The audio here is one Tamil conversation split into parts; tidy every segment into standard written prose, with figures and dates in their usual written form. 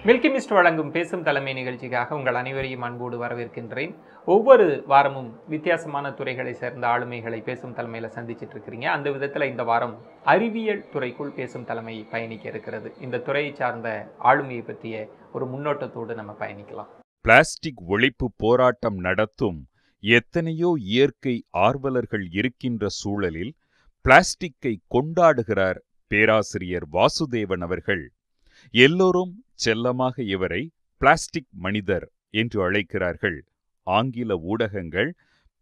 மில்கி மிஸ்ட் வழங்கும் பேசும் தலைமை நிகழ்ச்சிக்காக உங்கள் அனைவரையும் அன்போடு வரவேற்கின்றேன். ஒவ்வொரு வாரமும் வித்தியாசமான துறைகளை சேர்ந்த ஆளுமைகளை பேசும் தலைமையில் சந்திச்சுட்டு இருக்கிறீங்க. அந்த விதத்தில் இந்த வாரம் அறிவியல் துறைக்குள் பேசும் தலைமை பயணிக்க இருக்கிறது. இந்த துறையை சார்ந்த ஆளுமையை பற்றிய ஒரு முன்னோட்டத்தோடு நம்ம பயணிக்கலாம். பிளாஸ்டிக் ஒழிப்பு போராட்டம் நடத்தும் எத்தனையோ இயற்கை ஆர்வலர்கள் இருக்கின்ற சூழலில் பிளாஸ்டிக்கை கொண்டாடுகிறார் பேராசிரியர் வாசுதேவன் அவர்கள். எல்லோரும் செல்லமாக இவரை பிளாஸ்டிக் மனிதர் என்று அழைக்கிறார்கள். ஆங்கில ஊடகங்கள்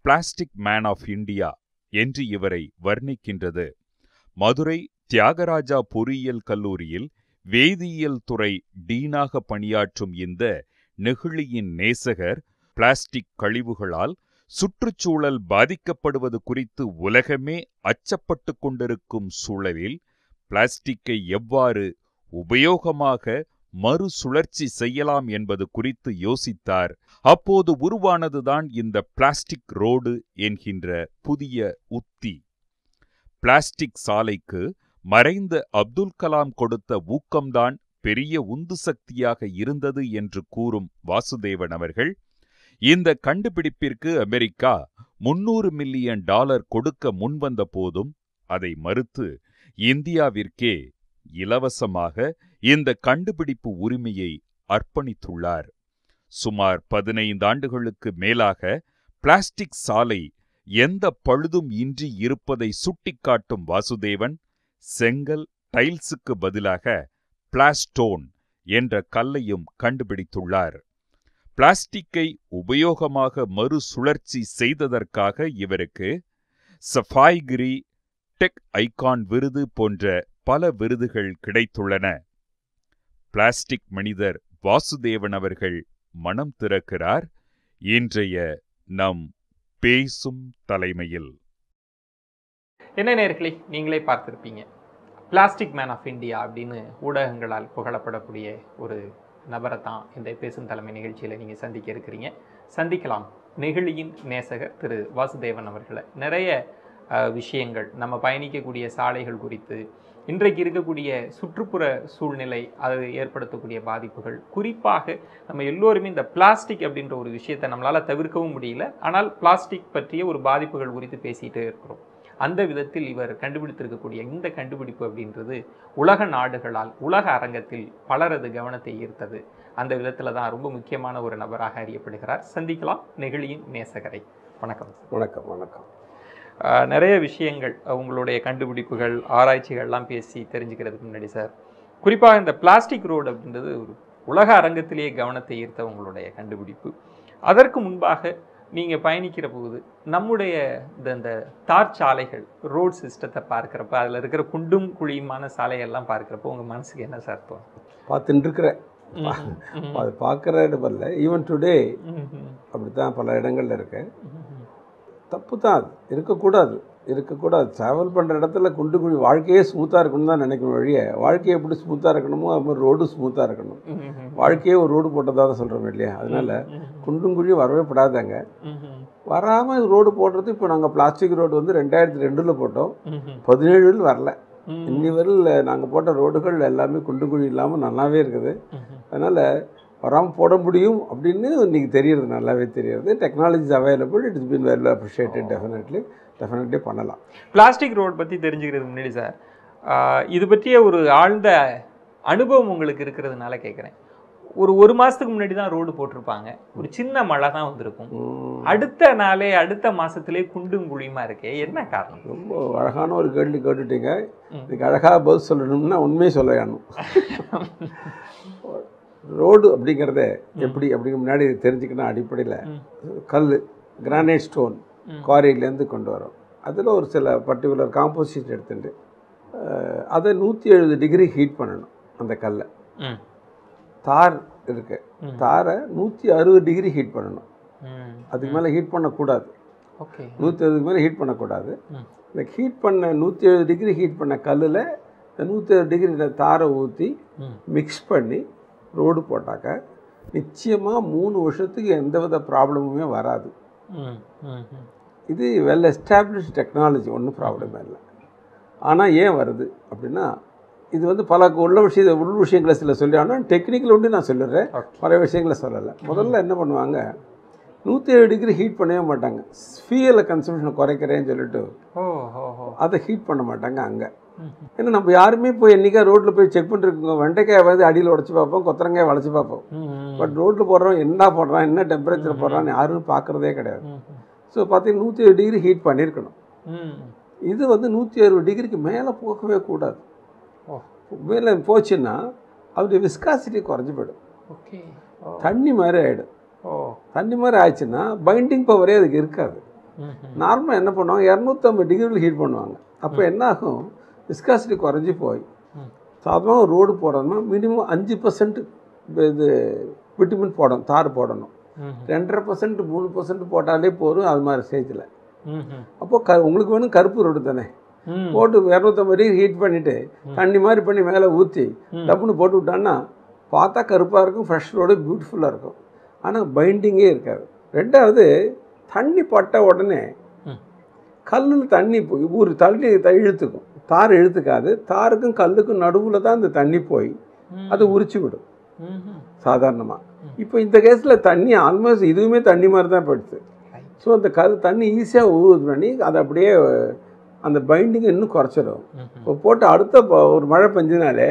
பிளாஸ்டிக் மேன் ஆஃப் இந்தியா என்று இவரை வர்ணிக்கின்றது. மதுரை தியாகராஜா பொறியியல் கல்லூரியில் வேதியியல் துறை டீனாக பணியாற்றும் இந்த நெகிழியின் நேசகர் பிளாஸ்டிக் கழிவுகளால் சுற்றுச்சூழல் பாதிக்கப்படுவது குறித்து உலகமே அச்சப்பட்டு கொண்டிருக்கும் சூழலில் பிளாஸ்டிக்கை எவ்வாறு உபயோகமாக மறுசுழற்சி செய்யலாம் என்பது குறித்து யோசித்தார். அப்போது உருவானதுதான் இந்த பிளாஸ்டிக் ரோடு என்கின்ற புதிய உத்தி. பிளாஸ்டிக் சாலைக்கு மறைந்த அப்துல் கலாம் கொடுத்த ஊக்கம்தான் பெரிய உந்து சக்தியாக இருந்தது என்று கூறும் வாசுதேவன் அவர்கள், இந்த கண்டுபிடிப்பிற்கு அமெரிக்கா $300 மில்லியன் கொடுக்க முன்வந்த போதும் அதை மறுத்து இந்தியாவிற்கே இலவசமாக இந்த கண்டுபிடிப்பு உரிமையை அர்ப்பணித்துள்ளார். சுமார் 15 ஆண்டுகளுக்கு மேலாக பிளாஸ்டிக் சாலை எந்த பழுதும் இன்றி இருப்பதை சுட்டிக்காட்டும் வாசுதேவன், செங்கல் டைல்ஸுக்கு பதிலாக பிளாஸ்டோன் என்ற கல்லையும் கண்டுபிடித்துள்ளார். பிளாஸ்டிக்கை உபயோகமாக மறுசுழற்சி செய்ததற்காக இவருக்கு சஃபாய்கிரி, டெக் ஐகான் விருது போன்ற பல விருதுகள் கிடைத்துள்ளன. பிளாஸ்டிக் மனிதர் வாசுதேவன் அவர்கள் மனம் திறக்கிறார் இன்றைய நம் பேசும் தலைமையில். என்ன நேயர்களே, நீங்களே பார்த்திருப்பீங்க, பிளாஸ்டிக் மேன் ஆஃப் இந்தியா அப்படின்னு ஊடகங்களால் புகழப்படக்கூடிய ஒரு நபரை தான் இந்த பேசும் தலைமை நிகழ்ச்சியில் நீங்கள் சந்திக்க இருக்கிறீங்க. சந்திக்கலாம் நெகிழியின் நேசகர் திரு வாசுதேவன் அவர்களை. நிறைய விஷயங்கள், நம்ம பயணிக்கக்கூடிய சாலைகள் குறித்து, இன்றைக்கு இருக்கக்கூடிய சுற்றுப்புற சூழ்நிலை, அது ஏற்படுத்தக்கூடிய பாதிப்புகள், குறிப்பாக நம்ம எல்லோருமே இந்த பிளாஸ்டிக் அப்படின்ற ஒரு விஷயத்தை நம்மளால் தவிர்க்கவும் முடியல, ஆனால் பிளாஸ்டிக் பற்றிய ஒரு பாதிப்புகள் குறித்து பேசிகிட்டே இருக்கிறோம். அந்த விதத்தில் இவர் கண்டுபிடித்திருக்கக்கூடிய இந்த கண்டுபிடிப்பு அப்படின்றது உலக நாடுகளால், உலக அரங்கத்தில் பலரது கவனத்தை ஈர்த்தது. அந்த விதத்தில் தான் ரொம்ப முக்கியமான ஒரு நபராக அறியப்படுகிறார். சந்திக்கலாம் நெகிழியின் நேசகரை. வணக்கம். வணக்கம். வணக்கம். நிறைய விஷயங்கள், உங்களுடைய கண்டுபிடிப்புகள், ஆராய்ச்சிகள்லாம் பேசி தெரிஞ்சுக்கிறதுக்கு முன்னாடி சார், குறிப்பாக இந்த பிளாஸ்டிக் ரோடு அப்படின்றது ஒரு உலக அரங்கத்திலேயே கவனத்தை ஈர்த்த உங்களுடைய கண்டுபிடிப்பு. அதற்கு முன்பாக நீங்கள் பயணிக்கிற போது நம்முடைய இந்த தார் சாலைகள், ரோட் சிஸ்டத்தை பார்க்குறப்ப, அதில் இருக்கிற குண்டும் குழியுமான சாலைகள்லாம் பார்க்குறப்போ உங்கள் மனசுக்கு என்ன சார் தோணும்? பார்த்துட்டு இருக்கிறேன், அது பார்க்குறது வரல. ஈவன் டுடே அப்படி தான் பல இடங்களில் இருக்கேன். தப்பு தான், அது இருக்கக்கூடாது. ட்ராவல் பண்ணுற இடத்துல குண்டு குழி, வாழ்க்கையே ஸ்மூத்தாக இருக்கணும் தான் நினைக்கணும் வழிய, வாழ்க்கையை எப்படி ஸ்மூத்தாக இருக்கணுமோ அது மாதிரி ரோடு ஸ்மூத்தாக இருக்கணும். வாழ்க்கையே ஒரு ரோடு போட்டதாக தான் சொல்கிறோம் இல்லையா? அதனால் குண்டும் குழி வரவே படாதாங்க. வராமல் ரோடு போடுறது, இப்போ நாங்கள் பிளாஸ்டிக் ரோடு வந்து 2002 போட்டோம், 17 வரல. இன்னி வரையில் நாங்கள் போட்ட ரோடுகள் எல்லாமே குண்டு குழி இல்லாமல் நல்லாவே இருக்குது. அதனால் வராமல் போட முடியும் அப்படின்னு இன்றைக்கி தெரியறது, நல்லாவே தெரியறது. Technology available, it is been well appreciated. Definitely பண்ணலாம். பிளாஸ்டிக் ரோடு பற்றி தெரிஞ்சுக்கிறதுக்கு முன்னாடி சார், இது பற்றிய ஒரு ஆழ்ந்த அனுபவம் உங்களுக்கு இருக்கிறதுனால கேட்குறேன். ஒரு மாதத்துக்கு முன்னாடி தான் ரோடு போட்டிருப்பாங்க, ஒரு சின்ன மழை தான் வந்திருக்கும், அடுத்த நாளே அடுத்த மாதத்துலேயே குண்டும் குழியுமா இருக்கே, என்ன காரணம்? ரொம்ப அழகான ஒரு கேள்வி கேட்டுட்டீங்க. இதுக்கு அழகாக பதில் சொல்லணும்னா உண்மையை சொல்ல வேணும். ரோடு அப்படிங்கிறத எப்படி அப்படிங்கிற முன்னாடி தெரிஞ்சுக்கணும். அடிப்படையில் கல், கிரானைட் ஸ்டோன் குவாரியிலேருந்து கொண்டு வரோம். அதில் ஒரு சில பர்டிகுலர் காம்போசிட் எடுத்துட்டு அதை 170 டிகிரி ஹீட் பண்ணணும். அந்த கல்லை, தார் இருக்கு, தாரை 160 டிகிரி ஹீட் பண்ணணும். அதுக்கு மேலே ஹீட் பண்ணக்கூடாது. 160 மேலே ஹீட் பண்ணக்கூடாது. இந்த ஹீட் பண்ண 170 டிகிரி ஹீட் பண்ண கல்லில் இந்த 160 டிகிரி தாரை ஊற்றி மிக்ஸ் பண்ணி ரோடு போட்டாக்க நிச்சயமாக 3 வருஷத்துக்கு எந்தவித ப்ராப்ளமுமே வராது. இது வெல் எஸ்டாப்ளிஷ்ட் டெக்னாலஜி, ஒன்றும் ப்ராப்ளமே இல்லை. ஆனால் ஏன் வருது அப்படின்னா, இது வந்து பல உள்ள விஷயங்களை சில சொல்லி, ஆனால் டெக்னிக்கல் ஒன்று நான் சொல்லிடுறேன், பல விஷயங்களை சொல்லலை. முதல்ல என்ன பண்ணுவாங்க, 107 டிகிரி ஹீட் பண்ணவே மாட்டாங்க. ஃபியூயலை கன்சம்ஷனை குறைக்கிறேன்னு சொல்லிட்டு அதை ஹீட் பண்ண மாட்டாங்க அங்கே. ஏன்னா நம்ம யாருமே போய் என்றைக்கா ரோட்டில் போய் செக் பண்ணிருக்கோங்க, வெண்டைக்காய் வந்து அடியில் உடச்சி பார்ப்போம், கொத்தரங்காய் வளைச்சி பார்ப்போம். பட் ரோட்டில் போடுறோம் என்ன போடுறான், என்ன டெம்பரேச்சர் போடுறான்னு யாரும் பார்க்குறதே கிடையாது. ஸோ பார்த்தீங்கன்னா 107 டிகிரி ஹீட் பண்ணியிருக்கணும். இது வந்து 160 டிகிரிக்கு மேலே போகவே கூடாது. மேலே போச்சுன்னா அதோடைய விஸ்காசிட்டி குறைஞ்சி போயிடும், தண்ணி மாதிரி ஆகிடும். தண்ணி மாதிரி ஆயிடுச்சுன்னா பைண்டிங் பவரே அதுக்கு இருக்காது. நார்மலாக என்ன பண்ணுவாங்க, 250 டிகிரியில் ஹீட் பண்ணுவாங்க. அப்போ என்ன ஆகும், விஸ்காசிட்டி குறைஞ்சி போய் சாதாரணமாக ரோடு போடணும்னா மினிமம் 5% இது விட்டமின் போடணும், தார் போடணும். 2.5% 3% போட்டாலே போதும் அது மாதிரி ஸ்டேஜில். அப்போது உங்களுக்கு வேணும் கருப்பு ரோடு தானே, போட்டு 250 டிகிரி ஹீட் பண்ணிவிட்டு தண்ணி மாதிரி பண்ணி மேலே ஊற்றி டப்புன்னு போட்டு விட்டான்னா பார்த்தா கருப்பாக இருக்கும், ஃப்ரெஷ் ரோடு பியூட்டிஃபுல்லாக இருக்கும். ஆனால் பைண்டிங்கே இருக்காது. ரெண்டாவது, தண்ணி பட்ட உடனே கல்லில் தண்ணி போய் ஒரு தண்ணி இழுத்துக்கும், தார் இழுத்துக்காது. தாருக்கும் கல்லுக்கும் நடுவில் தான் இந்த தண்ணி போய் அதை உரிச்சு விடும் சாதாரணமாக. இப்போ இந்த கேஸில் தண்ணி ஆல்மோஸ்ட் இதுவுமே தண்ணி மாதிரி தான் போயிடுச்சு. ஸோ அந்த தண்ணி ஈஸியாக ஊது பண்ணி அதை அப்படியே அந்த பைண்டிங்கை இன்னும் குறைச்சிடும். இப்போ போட்டு அடுத்த ஒரு மழை பெஞ்சினாலே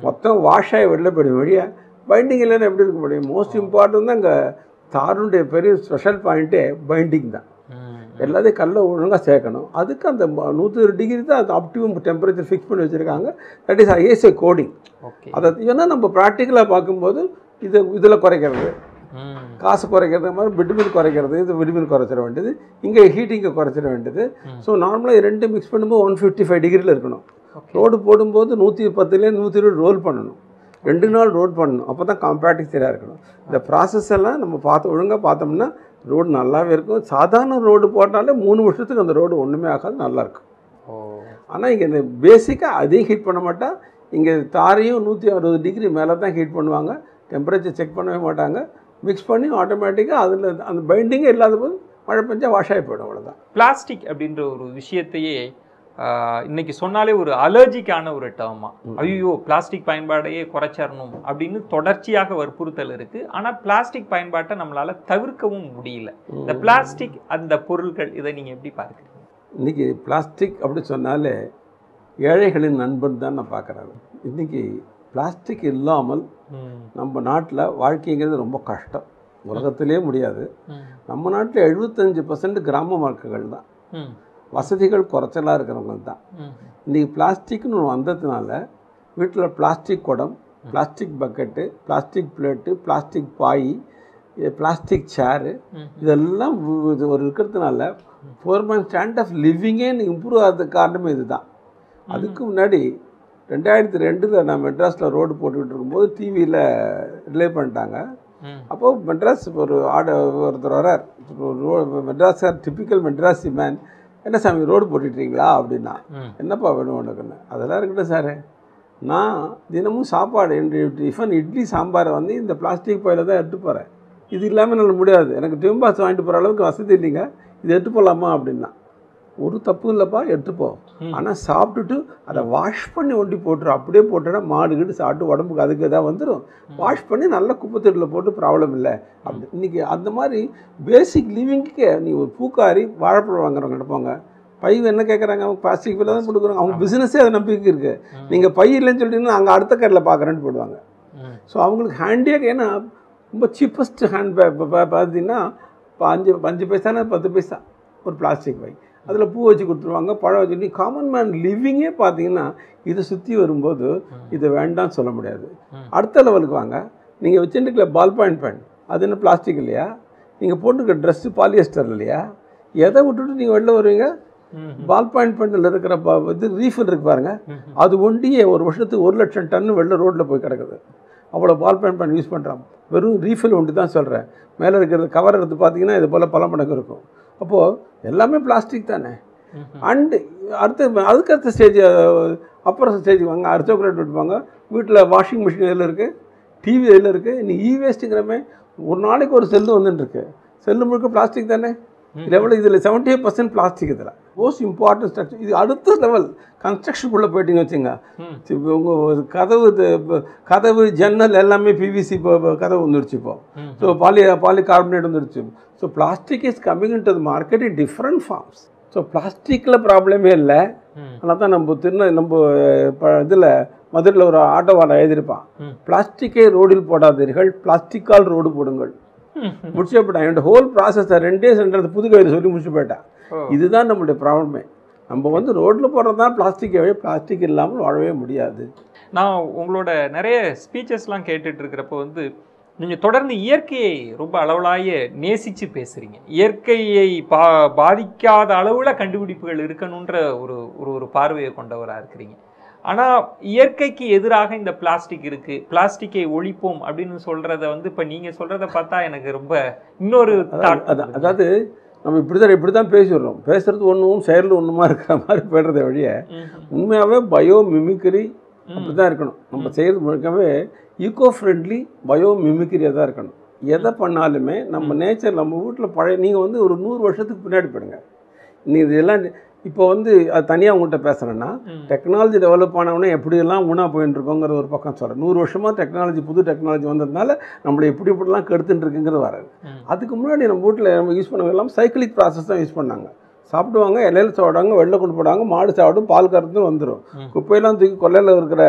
மொத்தம் வாஷ் ஆகி வெளில போயிடும். வழியாக பைண்டிங் இல்லைன்னா எப்படி இருக்க முடியும்? மோஸ்ட் இம்பார்ட்டன்ட் தான் இங்கே தாருடைய பெரிய ஸ்பெஷல் பாயிண்ட்டே பைண்டிங் தான். எல்லாத்தையும் கல்லை ஒழுங்காக சேர்க்கணும். அதுக்கு அந்த 120 டிகிரி தான் அந்த ஆப்டிமம் டெம்பரேச்சர் ஃபிக்ஸ் பண்ணி வச்சுருக்காங்க. That is ISA coding. அதை ஏன்னா நம்ம ப்ராக்டிக்கலாக பார்க்கும்போது இதில் குறைக்கிறது, காசு குறைக்கிறது மாதிரி விட்டமின் குறைக்கிறது, இது விட்டமின் குறைச்சிட வேண்டியது, இங்கே ஹீட்டிங்கை குறைச்சிட வேண்டியது. ஸோ நார்மலாக ரெண்டு மிக்ஸ் பண்ணும்போது 155 டிகிரியில் இருக்கணும். ரோடு போடும்போது 110லேருந்து 120 ரோல் பண்ணணும், 2 நாள் ரோட் பண்ணணும். அப்போ தான் காம்பேக்டிங் சரியாக இருக்கணும். இந்த ப்ராசஸ் எல்லாம் நம்ம ஒழுங்காக பார்த்தோம்னா ரோடு நல்லாவே இருக்கும். சாதாரண ரோடு போட்டாலே 3 வருஷத்துக்கு அந்த ரோடு ஒன்றுமே ஆகாது, நல்லாயிருக்கும். ஆனால் இங்கே இந்த பேசிக்காக அதையும் ஹீட் பண்ண மாட்டால், இங்கே தாரையும் 160 டிகிரி மேலே தான் ஹீட் பண்ணுவாங்க. டெம்பரேச்சர் செக் பண்ணவே மாட்டாங்க. மிக்ஸ் பண்ணி ஆட்டோமேட்டிக்காக அதில் அந்த பைண்டிங்கே இல்லாத போது மழை பெஞ்சா வாஷ் ஆகி போயிடும், அவ்வளோதான். பிளாஸ்டிக் அப்படின்ற ஒரு விஷயத்தையே இன்னைக்கு சொன்னாலே ஒரு அலர்ஜிக்கான ஒரு டேர்மா, ஐயோ பிளாஸ்டிக் பயன்பாடையே குறைச்சிடணும் அப்படின்னு தொடர்ச்சியாக வற்புறுத்தல் இருக்கு. ஆனால் பிளாஸ்டிக் பயன்பாட்டை நம்மளால தவிர்க்கவும் முடியல. இந்த பிளாஸ்டிக் அந்த பொருட்கள் இதை நீங்க எப்படி பார்க்குறீங்க? இன்னைக்கு பிளாஸ்டிக் அப்படி சொன்னாலே ஏழைகளின் நண்பன் தான் நான் பார்க்குறேன். இன்னைக்கு பிளாஸ்டிக் இல்லாமல் நம்ம நாட்டில் வாழ்க்கைங்கிறது ரொம்ப கஷ்டம், உலகத்திலே முடியாது. நம்ம நாட்டில் 75% கிராம மக்கள் தான், வசதிகள் குறைச்சலாக இருக்கிறவங்க தான். இன்றைக்கி பிளாஸ்டிக்னு ஒன்று வந்ததுனால வீட்டில் பிளாஸ்டிக் குடம், plastic bucket, plastic plate, plastic பாய், பிளாஸ்டிக் சேரு, இதெல்லாம் ஒரு இருக்கிறதுனால ஃபோர்மேன் ஸ்டாண்ட் ஆஃப் லிவிங்கே இம்ப்ரூவ் ஆகிறதுக்கு காரணமே இது தான். அதுக்கு முன்னாடி 2002 நான் மெட்ராஸில் ரோடு போட்டுக்கிட்டு இருக்கும்போது டிவியில் ரிலே பண்ணிட்டாங்க. அப்போது மெட்ராஸ் ஒருத்தர் வரார், மெட்ராஸ் டிப்பிக்கல் மெட்ராஸி மேன், என்ன சாமி ரோடு போட்டுட்றீங்களா அப்படின்னா, என்னப்பா வேணும் உனக்குன்னு. அதெல்லாம் இருக்கட்டும் சார், நான் தினமும் சாப்பாடு டிஃபன் இட்லி சாம்பாரை வந்து இந்த பிளாஸ்டிக் பையில் தான் எடுத்து போகிறேன், இது இல்லாமல் என்னால் முடியாது, எனக்கு டிஃபன் பாக்ஸ் வாங்கிட்டு போகிற அளவுக்கு வசதி இல்லைங்க, இது எடுத்து போகலாமா அப்படின்னா, ஒரு தப்பு இல்லைப்பா எடுத்துப்போ, ஆனால் சாப்பிட்டுட்டு அதை வாஷ் பண்ணி ஒண்டி போட்டுரு, அப்படியே போட்டோன்னா மாடுகிட்டு சாப்பிட்டு உடம்புக்கு அதுக்கு எதாவது வந்துடும், வாஷ் பண்ணி நல்ல குப்பைத்தொட்டியில் போட்டு ப்ராப்ளம் இல்லை அப்படி. இன்றைக்கி அந்த மாதிரி பேசிக் லிவிங்க்கு நீ ஒரு பூக்காரி வாழைப்பழம் வாங்குறவங்க எடுப்பாங்க, பை என்ன கேட்குறாங்க, அவங்க பிளாஸ்டிக் பையில் தான் கொடுக்குறாங்க, அவங்க பிஸ்னஸே அதை நம்பிக்கை இருக்குது. நீங்கள் பை இல்லைன்னு சொல்லிட்டீங்கன்னா அங்கே அடுத்த கடையில் பார்க்குறேன்னு போடுவாங்க. ஸோ அவங்களுக்கு ஹேண்டியாக, ஏன்னா ரொம்ப சீப்பஸ்ட் ஹேண்ட் பேக் பார்த்தீங்கன்னா 5 பைசானா 10 பைசா ஒரு பிளாஸ்டிக் பை, அதில் பூ வச்சு கொடுத்துருவாங்க, பழம் வச்சு. காமன் மேன் லிவிங்கே பார்த்தீங்கன்னா இதை சுற்றி வரும்போது இதை வேண்டாம்னு சொல்ல முடியாது. அடுத்த லெவலுக்கு வாங்க, நீங்கள் வச்சுருக்கல பால் பாயிண்ட் பென், அது என்ன பிளாஸ்டிக் இல்லையா? நீங்கள் போட்டுருக்க ட்ரெஸ்ஸு பாலியஸ்டர் இல்லையா? எதை விட்டுட்டு நீங்கள் வெளில வருவீங்க? பால் பாயிண்ட் பெண்ணில் இருக்கிற இது ரீஃபில் இருக்கு பாருங்கள், அது ஒண்டியே ஒரு வருஷத்துக்கு 1 லட்சம் டன்னு வெளில ரோட்டில் போய் கிடக்குது. அவ்வளோ பால் பாயிண்ட் பென் யூஸ் பண்ணுறாங்க. வெறும் ரீஃபில் ஒன்று தான் சொல்கிறேன், மேலே இருக்கிறது கவர் எடுத்து பார்த்தீங்கன்னா இது போல் பல மடங்கு இருக்கும். அப்போது எல்லாமே பிளாஸ்டிக் தானே. அண்டு அதுக்கடுத்த ஸ்டேஜ், அப்புறம் ஸ்டேஜ் வாங்க, அர்ச்சோக்ரேட் விட்டுப்பாங்க. வீட்டில் வாஷிங் மிஷின் எதில் இருக்குது, டிவி எதில் இருக்குது. இன்னைக்கு வேஸ்ட்டுங்கிறமே ஒரு நாளைக்கு ஒரு செல்லு வந்துட்டுருக்கு, செல்லு முழுக்க பிளாஸ்டிக் தானே. இதில் எவ்வளோ, இதில் 78% பிளாஸ்டிக். இதில் மோஸ்ட் இம்பார்ட்டன்ட் ஸ்ட்ரக்சர். இது அடுத்த லெவல் கன்ஸ்ட்ரக்ஷனுக்குள்ளே போயிட்டீங்க வச்சுங்க, உங்கள் கதவு ஜன்னல் எல்லாமே பிவிசி கதவு வந்துடுச்சு இப்போ. ஸோ பாலிகார்பனேட் வந்துடுச்சு. So plastic is coming in to the market in different forms. So பிளாஸ்டிக்கில் ப்ராப்ளமே இல்லை. அதனால தான் நம்ம இதில் மதுரையில் ஒரு ஆட்டோவாளர் எழுதியிருப்பான், பிளாஸ்டிக்கே ரோடில் போடாதீர்கள், பிளாஸ்டிக்கால் ரோடு போடுங்கள். முடிச்சு போயிட்டான். என்னோட ஹோல் ப்ராசஸை 2 days புது கவிதை சொல்லி முடிச்சு போயிட்டான். இதுதான் நம்மளுடைய ப்ராப்ளமே. நம்ம வந்து ரோட்டில் போடுறது தான் பிளாஸ்டிக், பிளாஸ்டிக் இல்லாமல் வாழவே முடியாது. நான் உங்களோட நிறைய ஸ்பீச்சஸ்லாம் கேட்டுட்டு இருக்கிறப்போ வந்து நீங்கள் தொடர்ந்து இயற்கையை ரொம்ப அளவலாய நேசித்து பேசுகிறீங்க. இயற்கையை பாதிக்காத அளவில் கண்டுபிடிப்புகள் இருக்கணுன்ற ஒரு பார்வையை கொண்டவராக இருக்கிறீங்க. ஆனால் இயற்கைக்கு எதிராக இந்த பிளாஸ்டிக் இருக்குது, பிளாஸ்டிக்கை ஒழிப்போம் அப்படின்னு சொல்கிறத வந்து இப்போ நீங்கள் சொல்கிறத பார்த்தா எனக்கு ரொம்ப இன்னொரு அதாவது நம்ம இப்படி தான் பேசிடுறோம். பேசுகிறது ஒன்றும் செயலில் ஒன்றுமா இருக்கிற மாதிரி போய்டுறத வழிய உண்மையாகவே பயோ மிமிக்ரி அப்படி தான் இருக்கணும். நம்ம செய்கிறது முழுக்கவே ஈகோ ஃப்ரெண்ட்லி பயோ மிமிக்ரியாக தான் இருக்கணும். எதை பண்ணாலுமே நம்ம நேச்சர், நம்ம வீட்டில் பழைய நீங்கள் வந்து ஒரு 100 வருஷத்துக்கு பின்னாடி போயிடுங்க. நீங்கள் இதெல்லாம் இப்போ வந்து அது தனியாக உங்கள்கிட்ட பேசுகிறேன்னா, டெக்னாலஜி டெவலப் ஆனவொடனே எப்படியெல்லாம் ஊனா போயின்னு இருக்கோங்கிற ஒரு பக்கம் சொல்கிறேன். 100 வருஷமாக டெக்னாலஜி, புது டெக்னாலஜி வந்ததுனால நம்மளை இப்படிலாம் கெடுத்துட்டு இருக்குங்கிறது வராது. அதுக்கு முன்னாடி நம்ம வீட்டில் நம்ம யூஸ் பண்ண எல்லாம் சைக்கிளிக் ப்ராசஸ் தான் யூஸ் பண்ணாங்க. சாப்பிடுவாங்க, இலையில் சாப்பிடுவாங்க, வெளில கொண்டு போடுவாங்க, மாடு சாப்பிடும், பால் கறந்தும் வந்துடும். குப்பையெல்லாம் தூக்கி கொல்லையில் இருக்கிற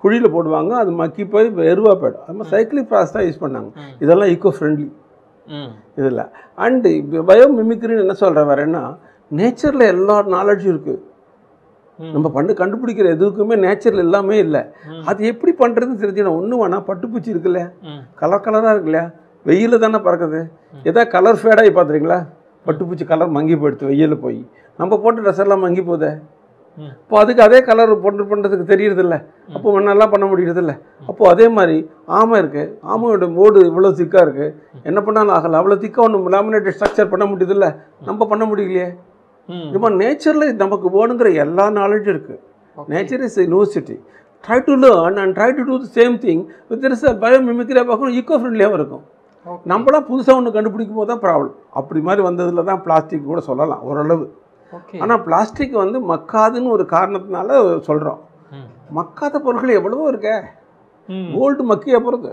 குழியில் போடுவாங்க, அது மக்கி போய் எருவாக போய்டும். அது மாதிரி சைக்கிளிக் ப்ராசஸ் தான் யூஸ் பண்ணாங்க. இதெல்லாம் ஈக்கோ ஃப்ரெண்ட்லி இதில். அண்டு பயோ மிமிக்ரின்னு என்ன சொல்கிறேன் வேறேன்னா, நேச்சரில் எல்லா நாலேஜும் இருக்குது. நம்ம கண்டுபிடிக்கிற எதுக்குமே நேச்சரில் எல்லாமே இல்லை. அது எப்படி பண்ணுறதுன்னு தெரிஞ்சுக்கணும். ஒன்று வேணால் பட்டுப்பூச்சி இருக்கு இல்லையா, கலர் கலராக இருக்கு இல்லையா, வெயிலில் தானே பறக்குது. எதாவது கலர் ஃபேடாகி பார்த்துறீங்களா? பட்டுப்பூச்சி கலர் மங்கி போயிடுது வெயிலில் போய். நம்ம போட்ட ட்ரெஸ் எல்லாம் மங்கி போதே. இப்போ அதுக்கு அதே கலர் பண்ணுறதுக்கு தெரியறதில்ல. அப்போ நல்லா பண்ண முடியறதில்ல. அப்போது அதே மாதிரி ஆமை இருக்குது, ஆமையோட ஓடு இவ்வளோ திக்காக இருக்குது, என்ன பண்ணாலும் ஆகலை. அவ்வளோ திக்காக ஒன்று லேமினேட்டட் ஸ்ட்ரக்சர் பண்ண முடியுதில்ல, நம்ம பண்ண முடியலையே. இது மாதிரி நேச்சரில் நமக்கு வேணுங்கிற எல்லா நாலேஜும் இருக்குது. Nature is university. Try to learn and try to do the same thing with result. பயோ மிமிக்ரியாக பார்க்கணும், ஈக்கோ ஃப்ரெண்ட்லியாகவும் இருக்கும். நம்மளாம் புதுசாக ஒன்று கண்டுபிடிக்கும் போது தான் ப்ராப்ளம். அப்படி மாதிரி வந்ததில் தான் பிளாஸ்டிக் கூட சொல்லலாம் ஓரளவு. ஆனால் பிளாஸ்டிக் வந்து மக்காதுன்னு ஒரு காரணத்தினால சொல்கிறோம். மக்காத பொருட்கள் எவ்வளவோ இருக்க. கோல்டு மக்கிய போகிறது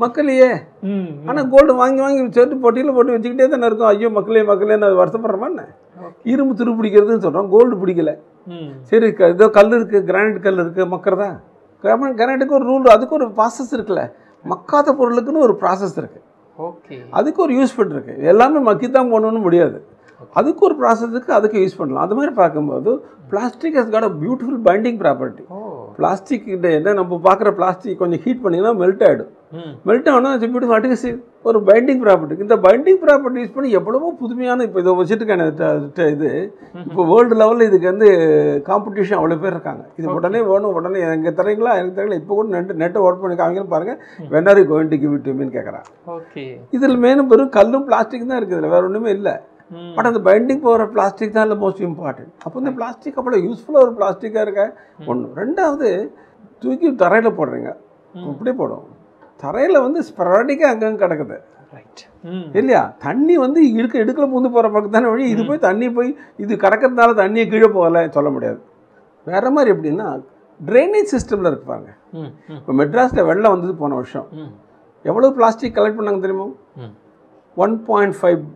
மக்களையே. ஆனால் கோல்டு வாங்கி சேர்த்து பொட்டியில் போட்டு வச்சுக்கிட்டே தானே இருக்கும். ஐயோ மக்களே வருத்தப்படுறோமா என்ன? இரும்பு துருப்பிடிக்கிறதுன்னு சொல்கிறோம், கோல்டு பிடிக்கல. சரி, ஏதோ கல் இருக்குது, கிரானைட் கல் இருக்குது, மக்கறதா? கிரானைட்டுக்கு ஒரு ரூல், அதுக்கு ஒரு ப்ராசஸ் இருக்குல்ல. மக்காத பொருளுக்குன்னு ஒரு ப்ராசஸ் இருக்குது, அதுக்கு ஒரு யூஸ் பண்ணிருக்கு. எல்லாமே மக்கி தான் போகணுன்னு முடியாது, அதுக்கு ஒரு ப்ராசஸுக்கு அதுக்கு யூஸ் பண்ணலாம். அது மாதிரி பார்க்கும்போது plastic has got a beautiful binding property. Plastic என்ன நம்ம பார்க்குற பிளாஸ்டிக் கொஞ்சம் ஹீட் பண்ணிங்கன்னா மெல்ட் ஆகிடும். மெல்ட் ஆனால் இட்ஸ் பியூட்டிஃபுல் ஆர்டிஃபிஷியல் ஒரு பைண்டிங் ப்ராப்பர்ட்டி. இந்த பைண்டிங் ப்ராப்பர்ட்டி யூஸ் பண்ணி எவ்வளவோ புதுமையான இப்போ இதை வச்சுட்டுருக்கான இது இப்போ வேர்ல்டு லெவலில் இதுக்கு வந்து காம்படிஷன் அவ்வளோ பேர் இருக்காங்க. இது உடனே வேணும், உடனே எனக்கு தரீங்களா, எனக்கு தரீங்களா, இப்போ கூட நெட்டை ஓட் பண்ணி காமிங்கன்னு பாருங்கள். When are you going to give it to மீன்னு கேட்குறான். இதில் மேலும் வெறும் கல்லும் பிளாஸ்டிக் தான் இருக்குது, இதில் வேறு ஒன்றுமே இல்லை. பட் அந்த பைண்டிங் போகிற பிளாஸ்டிக் தான் இல்லை மோஸ்ட் இம்பார்ட்டன்ட். அப்போ இந்த பிளாஸ்டிக் அவ்வளோ யூஸ்ஃபுல்லாக ஒரு பிளாஸ்டிக்காக இருக்க ஒன்று. ரெண்டாவது, தூக்கி தரையில் போடுறீங்க, இப்படி போடும், தரையில் வந்து ஸ்பெராடிக்காக அங்கங்கே கிடக்குது இல்லையா? தண்ணி வந்து எடுக்கல பூந்து போகிற பக்கம் தானே வழி. இது போய் தண்ணி போய் இது கிடக்கிறதுனால தண்ணியை கீழே போகலை சொல்ல முடியாது. வேறு மாதிரி எப்படின்னா ட்ரைனேஜ் சிஸ்டமில் இருப்பாங்க. இப்போ மெட்ராஸில் வெள்ளம் வந்தது போன வருஷம், எவ்வளோ பிளாஸ்டிக் கலெக்ட் பண்ணாங்க தெரியுமா? 1,500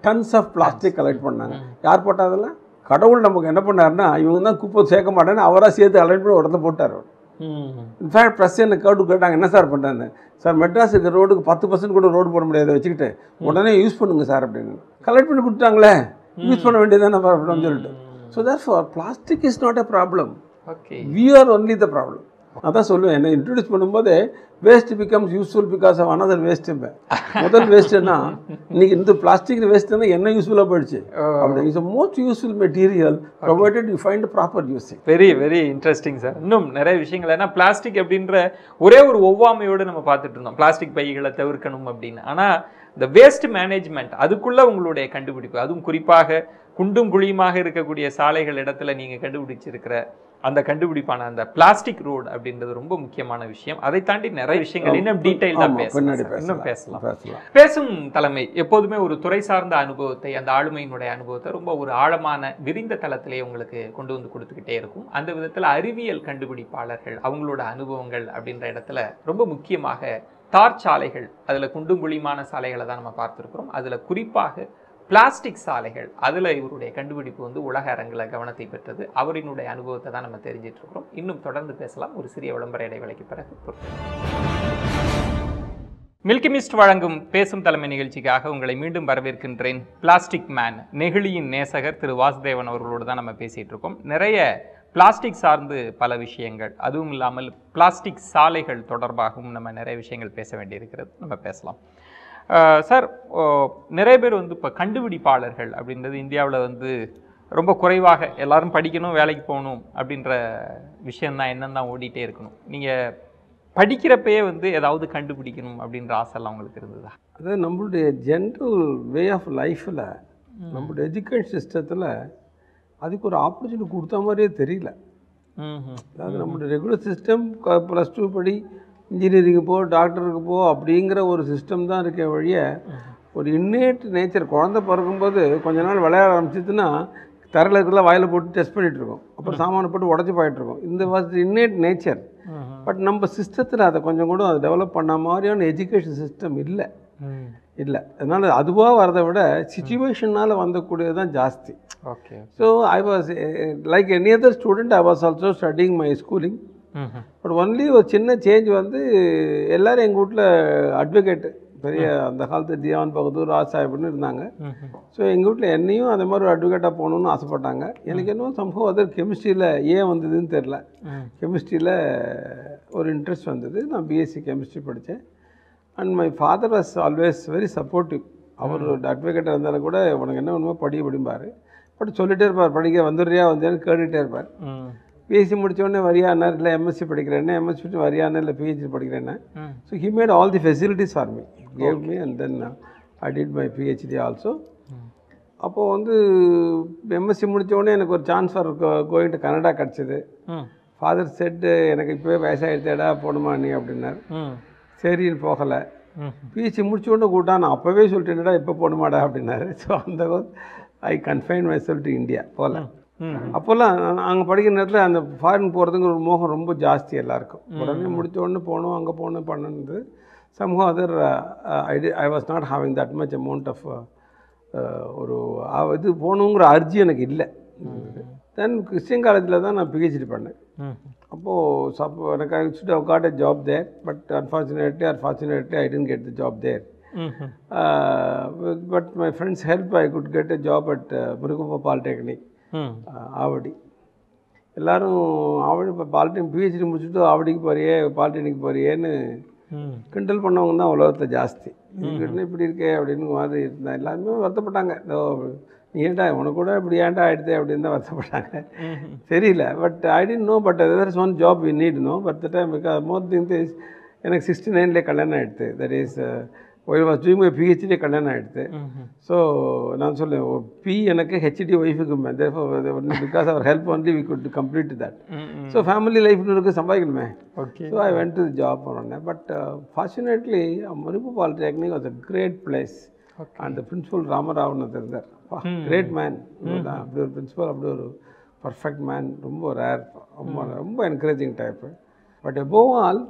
tons ஆஃப் பிளாஸ்டிக் கலெக்ட் பண்ணாங்க. யார் போட்டால் அதெல்லாம்? கடவுள் நமக்கு என்ன பண்ணாருன்னா, இவங்க தான் குப்பை சேர்க்க மாட்டேன்னு அவராக சேர்த்து கலெக்ட் பண்ணி இடத்த போட்டார். இன்ஃபேக்ட் ப்ரெஸ் என்ன கேட்டாங்க, என்ன சார் பண்ணுறாங்க? சார் மெட்ராஸுக்கு ரோடுக்கு 10% கூட ரோடு போட முடியாது வச்சுக்கிட்டு உடனே யூஸ் பண்ணுங்க சார் அப்படின்னு கலெக்ட் பண்ணி கொடுத்தாங்களே, யூஸ் பண்ண வேண்டியதானே அப்படின்னு சொல்லிட்டு. So therefore plastic is not a problem. We are only the problem. அதான் சொல்லுவேன், என்னை இன்ட்ரடியூஸ் பண்ணும்போது waste becomes useful because of another waste. முதல் வேஸ்ட்டுன்னா இன்னைக்கு இந்த பிளாஸ்டிக் வேஸ்ட்டுன்னா என்ன யூஸ்ஃபுல்லாக போயிடுச்சு அப்படி. It's most useful material provided you find proper using. Very interesting sir. இன்னும் நிறைய விஷயங்கள், ஏன்னா பிளாஸ்டிக் அப்படின்ற ஒரே ஒரு ஒவ்வாமையோடு நம்ம பார்த்துட்டு இருந்தோம், பிளாஸ்டிக் பைகளை தவிர்க்கணும் அப்படின்னு. ஆனால் இந்த வேஸ்ட் மேனேஜ்மெண்ட் அதுக்குள்ளே உங்களுடைய கண்டுபிடிப்பு, அதுவும் குறிப்பாக குண்டும் குழியுமாக இருக்கக்கூடிய சாலைகள் இடத்துல நீங்கள் கண்டுபிடிச்சிருக்கிற அந்த கண்டுபிடிப்பான அந்த பிளாஸ்டிக் ரோடு அப்படின்றது ரொம்ப முக்கியமான விஷயம். அதை தாண்டி நிறைய விஷயங்கள் இன்னும் டீடைல்டா இன்னும் பேசலாம். பேசும் தலைமை எப்போதுமே ஒரு துறை சார்ந்த அனுபவத்தை, அந்த ஆளுமையினுடைய அனுபவத்தை ரொம்ப ஒரு ஆழமான விரிந்த தளத்திலே உங்களுக்கு கொண்டு வந்து கொடுத்துக்கிட்டே இருக்கும். அந்த விதத்தில் அறிவியல் கண்டுபிடிப்பாளர்கள் அவங்களோட அனுபவங்கள் அப்படின்ற இடத்துல ரொம்ப முக்கியமாக தார் சாலைகள், அதில் குண்டும் குழியுமான சாலைகளை தான் நம்ம பார்த்துருக்கிறோம். அதில் குறிப்பாக பிளாஸ்டிக் சாலைகள், அதில் இவருடைய கண்டுபிடிப்பு வந்து உலக அரங்கில் கவனத்தை பெற்றது. அவரினுடைய அனுபவத்தை தான் நம்ம தெரிஞ்சிட்டு இருக்கிறோம். இன்னும் தொடர்ந்து பேசலாம். ஒரு சிறிய விளம்பர இடைவேளைக்கு பிறகு. மில்கி மிஸ்ட் வழங்கும் பேசும் தலைமை நிகழ்ச்சிக்காக உங்களை மீண்டும் வரவேற்கின்றேன். பிளாஸ்டிக் மேன், நெகிழியின் நேசகர் திரு வாசுதேவன் அவர்களோடு தான் நம்ம பேசிகிட்டு இருக்கோம். நிறைய பிளாஸ்டிக் சார்ந்து பல விஷயங்கள், அதுவும் இல்லாமல் பிளாஸ்டிக் சாலைகள் தொடர்பாகவும் நம்ம நிறைய விஷயங்கள் பேச வேண்டியிருக்கிறது. நம்ம பேசலாம். சார், நிறைய பேர் வந்து இப்போ கண்டுபிடிப்பாளர்கள் அப்படின்றது இந்தியாவில் வந்து ரொம்ப குறைவாக, எல்லாரும் படிக்கணும், வேலைக்கு போகணும் அப்படின்ற விஷயந்தான், என்னன்னு தான் ஓடிட்டே இருக்கணும். நீங்கள் படிக்கிறப்பயே வந்து ஏதாவது கண்டுபிடிக்கணும் அப்படின்ற ஆசைலாம் உங்களுக்கு இருந்ததா? அதாவது நம்மளுடைய ஜென்ரல் வே ஆஃப் லைஃப்பில், நம்மளுடைய எஜுகேஷன் சிஸ்டத்தில் அதுக்கு ஒரு ஆப்பர்ச்சுனிட்டி கொடுத்த மாதிரியே தெரியல. அதாவது நம்மளுடைய ரெகுலர் சிஸ்டம் +2 படி, இன்ஜினியரிங்கு போ, டாக்டருக்கு போ அப்படிங்கிற ஒரு சிஸ்டம் தான் இருக்க வழிய, ஒரு இன்னேட் நேச்சர். குழந்தை பிறக்கும்போது கொஞ்ச நாள் விளையாட ஆரம்பிச்சிதுன்னா தரையில் இருக்கிறதெல்லாம் வாயில் போட்டு டெஸ்ட் பண்ணிகிட்டு இருக்கோம், அப்புறம் சாமானை போட்டு உடச்சி போயிட்டுருக்கோம். இந்த வாஸ் இன்னேட் நேச்சர். பட் நம்ம சிஸ்டத்தில் அதை கொஞ்சம் கூட அதை டெவலப் பண்ண மாதிரியான எஜுகேஷன் சிஸ்டம் இல்லை. அதனால் அதுவாக வரதை விட சிச்சுவேஷனால் வந்தக்கூடியது தான் ஜாஸ்தி. Okay. So I was like any other student, I was also studying my schooling. But only ஒரு சின்ன சேஞ்ச் வந்து, எல்லோரும் எங்கள் வீட்டில் அட்வொகேட்டு, பெரிய அந்த காலத்து தியான் பகதூர் ராஜ் சாஹிப்னு இருந்தாங்க. ஸோ எங்கள் வீட்டில் என்னையும் அதே மாதிரி ஒரு அட்வொகேட்டாக போகணுன்னு ஆசைப்பட்டாங்க. எனக்கு இன்னும் சம்பவம் அது கெமிஸ்ட்ரியில் ஏன் வந்ததுன்னு தெரில. கெமிஸ்ட்ரியில் ஒரு இன்ட்ரெஸ்ட் வந்தது. நான் பிஎஸ்சி கெமிஸ்ட்ரி படித்தேன். And my father was always very supportive. அவர் ஒரு அட்வொகேட்டாக இருந்தாலும் கூட உனக்கு என்ன ஒன்றுமோ படிப்பார். பட் சொல்லிகிட்டே இருப்பார், படிக்க வந்துடுறியா வந்தேன்னு கேட்டுகிட்டே இருப்பார். பிஎஸ்சி முடித்தோடனே வரியானார், இல்லை எம்எஸ்சி படிக்கிறேன்னா, எம்எஸ்சி முடிச்சு வரியானா, இல்லை பிஹெச்டி படிக்கிறேன்னா. So he made all the facilities for me, gave me, and then I did my PhD also. அப்போது வந்து எம்எஸ்சி முடித்தோடனே எனக்கு ஒரு chance for going to Canada கிடச்சிது. ஃபாதர் செட்டு, எனக்கு இப்போவே வயசாகிடுத்தேடா போகணுமா நீ அப்படின்னார். சரின்னு போகலை. பிஹெச்சி முடிச்சோடனே கூட்டா, நான் அப்போவே சொல்லிட்டேன்டா இப்போ போகணுமாடா அப்படின்னாரு. ஸோ அந்த I confine myself to India, போகல. அப்போல்லாம் அங்கே படிக்கிற நேரத்தில் அந்த ஃபாரின் போகிறதுங்கிற ஒரு மோகம் ரொம்ப ஜாஸ்தி எல்லாருக்கும். உடனே முடித்த உடனே போகணும், அங்கே போகணும் பண்ணுறது. somehow other I was not having that much amount of ஒரு இது போகணுங்கிற அர்ஜி எனக்கு இல்லை. தென் கிறிஸ்டியன் காலேஜில் தான் நான் பிஹெச்டி பண்ணேன். அப்போது எனக்கு I should have got a job there, but unfortunately I didn't get the job there. But my friends helped, I could get a job at Murugappa Polytechnic, Avadi. எல்லோரும் ஆவடி பாலிடெக்னிக் பிஹெச்டி முடிச்சுட்டு ஆவடிக்கு போறியே, பாலிடெக்னிக் போறியேன்னு கிண்டல் பண்ணவங்க தான் உலகத்தில் ஜாஸ்தி. இதுக்கிட்ட இப்படி இருக்கே அப்படின்னு மாதிரி இருந்தால் எல்லாருமே வருத்தப்பட்டாங்க. நீ ஏன்டா உனக்கு கூட இப்படி ஏன்டா ஆகிடுதே அப்படின்னு தான் வருத்தப்பட்டாங்க. தெரியல. But I didn't know, but other is one job we need no. But the time because more thing is, எனக்கு 69 கல்யாணம் ஆகிடுது. That is was doing my PhD கல்யாணம் ஆகிடுது. ஸோ நான் சொல்லுவேன், பி எனக்கு ஹெச்டி ஒய்ஃபுக்குமே, பிகாஸ் அவர் help only we could complete that. So family லைஃப்னு இருக்கு, சம்பாதிக்கணுமே. So I went to job பண்ணேன். But fortunately Murugappa Polytechnic was a great place. அந்த பிரின்சிபல் ராமராவ்னு இருந்தார். Great man. அப்படி ஒரு பிரின்சிபல், அப்படி ஒரு பர்ஃபெக்ட் மேன், ரொம்ப ரேர், ரொம்ப encouraging type. But above all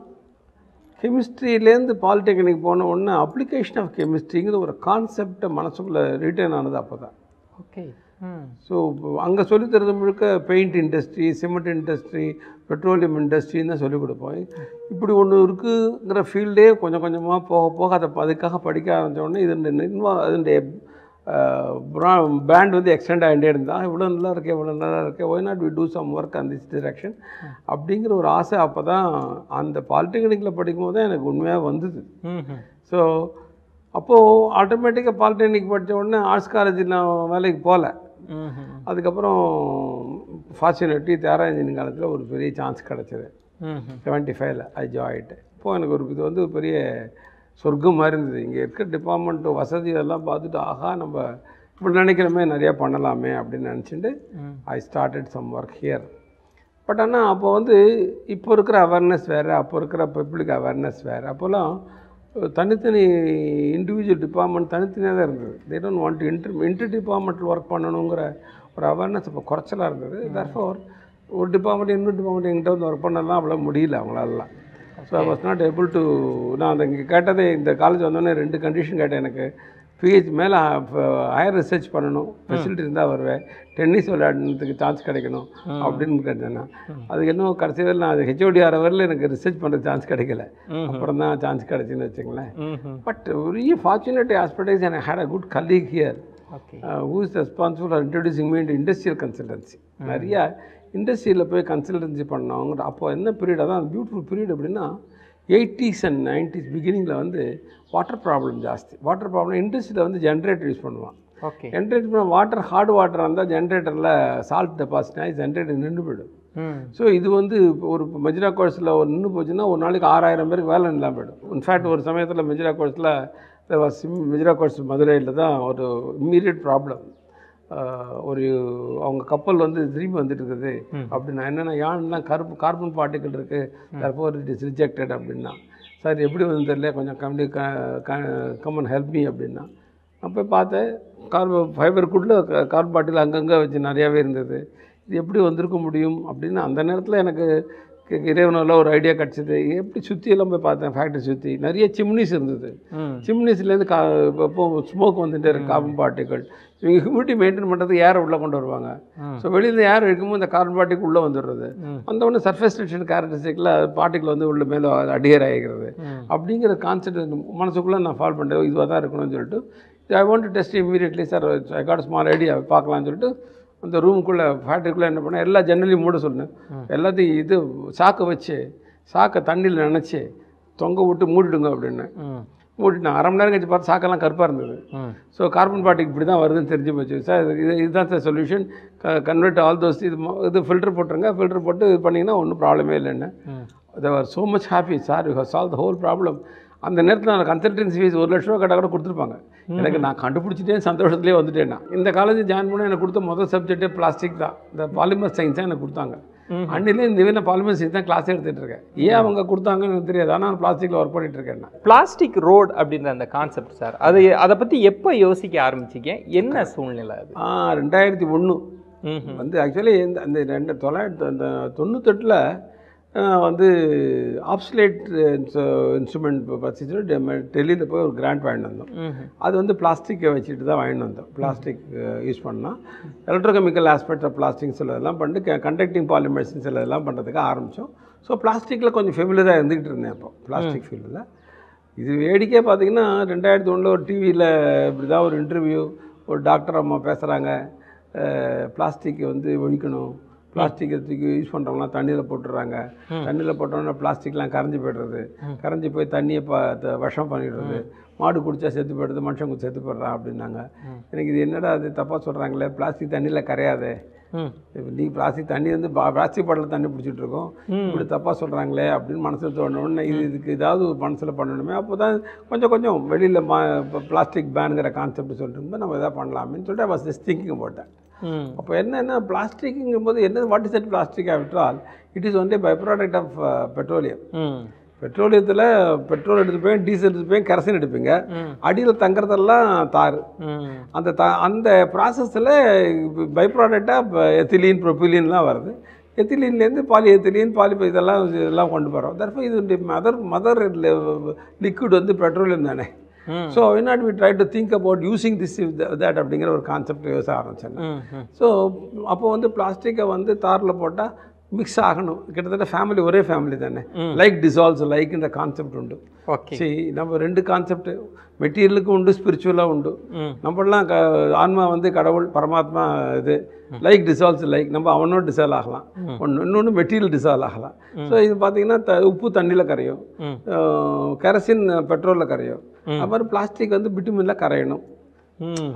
கெமிஸ்ட்ரியிலேருந்து பாலிடெக்னிக் போன உடனே அப்ளிகேஷன் ஆஃப் கெமிஸ்ட்ரிங்கிற ஒரு கான்செப்டை மனசுக்குள்ளே ரிட்டர்ன் ஆனது அப்போ தான். ஓகே. ஸோ அங்கே சொல்லித்தரது முழுக்க paint industry, cement industry, petroleum இண்டஸ்ட்ரின்னு தான் சொல்லிக் கொடுப்போம். இப்படி ஒன்று இருக்குங்கிற ஃபீல்டே கொஞ்சம் கொஞ்சமாக போக போக அதுக்காக படிக்க ஆரம்பித்த உடனே இதனுடைய பேண்ட் வந்து எக்ஸ்டெண்ட் ஆகிட்டே இருந்தால், இவ்வளோ நல்லா இருக்கே, இவ்வளோ நல்லா இருக்கே, why not we do some work on this direction அப்படிங்கிற ஒரு ஆசை அப்போ தான் அந்த பாலிடெக்னிக்கில் படிக்கும்போது தான் எனக்கு உண்மையாக வந்தது. ஸோ அப்போது ஆட்டோமேட்டிக்காக பாலிடெக்னிக் படித்த உடனே ஆர்ட்ஸ் காலேஜில் நான் வேலைக்கு போகல. அதுக்கப்புறம் ஃபார்ச்சுனேட்லி தேரா இன்ஜினியரிங் காலேஜில் ஒரு பெரிய சான்ஸ் கிடச்சிது. 75 ஐ ஜாயின்ட். இப்போது எனக்கு ஒரு இது வந்து பெரிய சொர்க்கம் மாதிரி இருந்தது. இங்கே இருக்க டிபார்ட்மெண்ட்டு வசதி இதெல்லாம் பார்த்துட்டு, ஆகா நம்ம இப்படி நினைக்கிறோமே, நிறையா பண்ணலாமே அப்படின்னு நினச்சிட்டு I started some work here. But ஆனால் அப்போ வந்து இப்போ இருக்கிற அவேர்னஸ் வேறு, அப்போ இருக்கிற பப்ளிக் அவேர்னஸ் வேறு. அப்போல்லாம் தனித்தனி இண்டிவிஜுவல் டிபார்ட்மெண்ட் தனித்தனியாக தான் இருந்தது. தே டோன்ட் வாண்ட் இன்டர் டிபார்ட்மெண்ட்டில் ஒர்க் பண்ணணுங்கிற ஒரு அவேர்னஸ் இப்போ குறைச்சலாக இருந்தது. தேர்ஃபோர் ஒரு டிபார்ட்மெண்ட் இன்னொரு டிபார்ட்மெண்ட் எங்கிட்ட வந்து ஒர்க் பண்ணலாம் அவ்வளோ முடியல அவங்களாலாம். So I was not able to. நான் அந்த இங்கே கேட்டதே இந்த காலேஜ் வந்தோடனே 2 கண்டிஷன் கேட்டேன். எனக்கு பிஹெச் மேலே ஹையர் ரிசர்ச் பண்ணணும், ஃபெசிலிட்டி இருந்தால் வருவேன், டென்னிஸ் விளையாடுறதுக்கு சான்ஸ் கிடைக்கணும் அப்படின்னு கேட்டேன். அதுக்கு இன்னும் கடைசி வரையில் நான் ஹெச்ஓடி ஆகிற வரையில் எனக்கு ரிசர்ச் பண்ணுற சான்ஸ் கிடைக்கல. அப்புறம் தான் சான்ஸ் கிடைச்சின்னு வச்சுங்களேன். But very fortunate aspect is I had a good colleague here who is responsible for introducing me into industrial consultancy. நிறையா இண்டஸ்ட்ரியில் போய் கன்சல்டன்சி பண்ணவங்க. அப்போ என்ன பீரியட், அதான் பியூட்டிஃபுல் பீரியட் அப்படின்னா 80s and 90s பிகினிங்கில் வந்து வாட்டர் ப்ராப்ளம் ஜாஸ்தி. வாட்டர் ப்ராப்ளம் இண்டஸ்ட்ரியில் வந்து ஜென்ரேட்டர் யூஸ் பண்ணுவான். ஜென்ரேட்டர் பண்ண வாட்டர் ஹார்ட் வாட்டர் இருந்தால் ஜென்ரேட்டரில் சால்ட் டெபாசிட் ஆகி ஜென்ரேட்டர் நின்று போயிடும். ஸோ இது வந்து ஒரு மெஜிரா கோர்ஸில் ஒரு நின்று போச்சுன்னா ஒரு நாளைக்கு 6000 பேருக்கு வேலை இல்லாமல் போயிடும். இன்ஃபேக்ட் ஒரு சமயத்தில் மெஜிரா கோர்ஸில் மெஜிரா கோர்ஸ் மதுரையில் தான் ஒரு இம்மீடியட் ப்ராப்ளம். ஒரு அவங்க கப்பல் வந்து திரும்பி வந்துட்டு இருக்குது அப்படின்னா என்னென்னா யான்னா கார்பன் பார்ட்டிக்கல் இருக்குது, தற்போது இட் இஸ் ரிஜெக்டட் அப்படின்னா. சார் எப்படி வந்து தெரியல, கொஞ்சம் கம்மன் ஹெல்ப் மீ அப்படின்னா. அப்போ பார்த்தேன் ஃபைபருக்குள்ளே கார்பன் பார்ட்டிக்கல் அங்கங்கே வச்சு நிறையாவே இருந்தது. இது எப்படி வந்திருக்க முடியும் அப்படின்னு அந்த நேரத்தில் எனக்கு இறைவனில் ஒரு ஐடியா கிடச்சிது. எப்படி சுற்றியெல்லாம் போய் பார்த்தேன், ஃபேக்ட்ரி சுற்றி நிறைய சிம்னிஸ் இருந்தது. சிம்னிஸ்லேருந்து இப்போ ஸ்மோக் வந்துட்டு இருக்கு, கார்பன் பார்ட்டிக்கல். இவங்க ஹியூமிடிட்டி மெயின்டைன் பண்ணுறதுக்கு ஏரை உள்ளே கொண்டு வருவாங்க. ஸோ வெளியில் ஏர் இருக்கும்போது இந்த கார்பன் பார்ட்டிக்கல் உள்ளே வந்துடுறது. அந்த ஒன்று சர்ஃபேஸ் டென்ஷன் கேரக்டரிஸ்டிக்கில் பார்ட்டிக்கல் வந்து உள்ள மேலே அடியர் ஆகிக்கிறது. அப்படிங்கிற கான்செப்ட் மனசுக்குள்ளே நான் ஃபாலோ பண்ணுறேன். இதுவாக தான் இருக்கணும்னு சொல்லிட்டு I want to test immediately sir, I got small idea பார்க்கலான்னு சொல்லிட்டு அந்த ரூமுக்குள்ளே ஃபேக்ட்ரிக்குள்ளே என்ன பண்ணேன், எல்லா ஜன்னலையும் மூட சொன்னேன். எல்லாத்தையும் இது சாக்கை வச்சு சாக்கை தண்ணியில் நினச்சி தொங்க விட்டு மூடிடுங்க அப்படின்னு மூடிட்டேன். அரை மணி நேரம் கழிச்சு பார்த்து சாக்கெல்லாம் கருப்பாக இருந்தது. ஸோ கார்பன் பார்ட்டிக் இப்படி தான் வருதுன்னு தெரிஞ்சு போச்சு. சார் இதுதான் sir solution, convert all those இது ஃபில்டர் போட்டுருங்க, ஃபில்டர் போட்டு இது பண்ணிங்கன்னா ஒன்றும் ப்ராப்ளமே இல்லைன்னு. They are so much happy sir, you have solve the whole problem. அந்த நேரத்தில் நான் கன்சல்டன்சி ஃபீஸ் 1 லட்ச ரூபா கேட்டால் கூட கொடுத்துருப்பாங்க. எனக்கு நான் கண்டுபிடிச்சிட்டேன், சந்தோஷத்துலேயே வந்துட்டேன். நான் இந்த காலேஜ் ஜாயின் பண்ண எனக்கு கொடுத்த முதல் சப்ஜெக்டே பிளாஸ்டிக் தான். இந்த பாலிமர் சயின்ஸ் தான் எனக்கு கொடுத்தாங்க. அன்னிலே இந்த நான் பாலிமர் சயின்ஸ் தான் கிளாஸ் எடுத்துகிட்டு இருக்கேன். ஏன் அவங்க கொடுத்தாங்கன்னு எனக்கு தெரியாது, ஆனால் நான் பிளாஸ்டிக்கில் ஒர்க் பண்ணிட்டு இருக்கேன். நான் பிளாஸ்டிக் ரோடு அப்படின்ற அந்த கான்செப்ட் சார், அதை பற்றி எப்போ யோசிக்க ஆரம்பிச்சிங்க, என்ன சூழ்நிலை அது? 2001 வந்து ஆக்சுவலி அந்த 1998 வந்து ஆப்ஸ்லேட் இன்ஸ்ட்ருமெண்ட் பற்றி டெல்லியில் போய் ஒரு கிராண்ட் வாங்கிட்டு வந்தோம். அது வந்து பிளாஸ்டிக்கை வச்சுட்டு தான் வாங்கிட்டு வந்தோம். பிளாஸ்டிக் யூஸ் பண்ணால் எலக்ட்ரோகெமிக்கல் ஆஸ்பெக்ட் ஆஃப் பிளாஸ்டிக் சிலதெல்லாம் பண்ணிட்டு கண்டக்டிங் பாலிமர்ஸ் சிலதெல்லாம் பண்ணுறதுக்கு ஆரம்பித்தோம். ஸோ பிளாஸ்டிக்கில் கொஞ்சம் ஃபெமிலியராக இருந்துக்கிட்டு இருந்தேன் அப்போ பிளாஸ்டிக் ஃபீல்டில். இது வேடிக்கையாக பார்த்தீங்கன்னா 2001 ஒரு டிவியில் இப்படி தான் ஒரு இன்டர்வியூ, ஒரு டாக்டர் அம்மா பேசுகிறாங்க, பிளாஸ்டிக் வந்து ஒழிக்கணும், பிளாஸ்டிக்கை தூக்கி யூஸ் பண்ணுறவங்களாம் தண்ணியில் போட்டுடுறாங்க, தண்ணியில் போட்டோன்னா பிளாஸ்டிக்லாம் கரைஞ்சி போய்டுறது, கரைஞ்சி போய் தண்ணியை விஷம் பண்ணிடுறது, மாடு குடித்தா செத்து போய்டுறது, மனுஷன் குடிச்சு செத்து போடுறான் அப்படின்னாங்க. எனக்கு இது என்னடா அது தப்பாக சொல்கிறாங்களே, பிளாஸ்டிக் தண்ணியில் கரையாதே, நீ பிளாஸ்டிக் தண்ணி வந்து பிளாஸ்டிக் பாட்டில் தண்ணி பிடிச்சிட்டு இருக்கோம், இப்படி தப்பாக சொல்கிறாங்களே அப்படின்னு மனசில் தோணுன்னு இதுக்கு ஏதாவது மனசில் பண்ணணுமே. அப்போ தான் கொஞ்சம் வெளியில் பிளாஸ்டிக் பேனுங்கிற கான்செப்ட் சொல்லிட்டு நம்ம எதாவது பண்ணலாமேன்னு சொல்லிட்டு ஐ வாஸ் ஜஸ்ட் திங்கிங் போட்டேன். அப்போ என்னென்னா பிளாஸ்டிக்குங்கும் போது என்ன, what is that plastic after it is only by product of petroleum. பெட்ரோலியத்தில் பெட்ரோல் எடுத்துப்பேன், டீசல் எடுத்துப்பேன், கெரசின் எடுப்பீங்க, அடியில் தங்குறதெல்லாம் தார். அந்த ப்ராசஸில் பை ப்ராடக்டாக எத்திலீன் ப்ரொபிலீன்லாம் வருது. எத்திலீன்லேருந்து பாலி எத்திலீன் இதெல்லாம் கொண்டு போகிறோம். தர்ஃபோர் இது மதர் லிக்விட் வந்து பெட்ரோலியம் தானே. So why not we try to think about using this that அப்படிங்கிற ஒரு கான்செப்ட் யோசிக்க ஆரம்பித்தேன். ஸோ அப்போ வந்து பிளாஸ்டிக்கை வந்து தாரில் போட்டால் மிக்ஸ் ஆகணும். கிட்டத்தட்ட ஃபேமிலி ஒரே ஃபேமிலி தானே, லைக் டிசால்வ்ஸ் லைக்ன்ற கான்செப்ட் உண்டு. சரி, நம்ம 2 கான்செப்ட் மெட்டீரியலுக்கும் உண்டு, ஸ்பிரிச்சுவலாக உண்டு. நம்மளாம் ஆன்மா வந்து கடவுள் பரமாத்மா, இது லைக் டிசால்வ்ஸ் லைக், நம்ம அவனோட டிசால்வ் ஆகலாம், இன்னொன்று மெட்டீரியல் டிசால்வ் ஆகலாம். ஸோ இது பார்த்தீங்கன்னா உப்பு தண்ணியில் கரையும், கெரசின் பெட்ரோலில் கரையும், அப்புறம் பிளாஸ்டிக் வந்து பிட்டுமினில் கரையணும்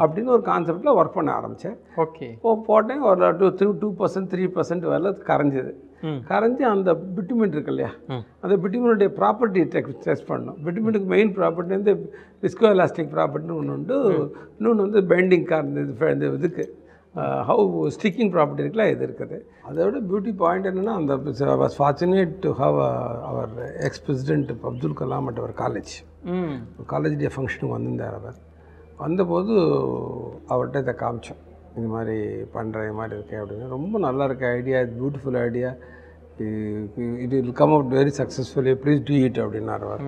அப்படின்னு ஒரு கான்செப்டில் ஒர்க் பண்ண ஆரம்பித்தேன். ஓகே, போட்டேன். ஒரு 2% 3% வரல கரைஞ்சிது. கரைஞ்சி அந்த பிட்டுமின் இருக்கு இல்லையா, அந்த பிட்டுமினுடைய ப்ராப்பர்ட்டி டெஸ்ட் பண்ணணும். பிட்டுமினுக்கு மெயின் ப்ராப்பர்ட்டி வந்து விஸ்கோ எலாஸ்டிக் ப்ராப்பர்ட்டின்னு ஒன்று உண்டு, இன்னொன்று வந்து பெண்டிங் இந்த இதுக்கு ஹவு ஸ்டிக்கிங் ப்ராப்பர்ட்டி இருக்குல்ல இது இருக்குது. அதை விட பியூட்டி பாயிண்ட் என்னென்னா அந்த was fortunate to have our ex president Abdul Kalam at our college day ஃபங்க்ஷனுக்கு வந்திருந்தார். அவர் வந்தபோது அவர்கிட்ட இதை காமிச்சோம், இந்த மாதிரி பண்ணுற மாதிரி இருக்கேன் அப்படின்னு. ரொம்ப நல்லா இருக்க idea, beautiful idea, it will come out very successfully, please do it அப்படின்னார் அவர்.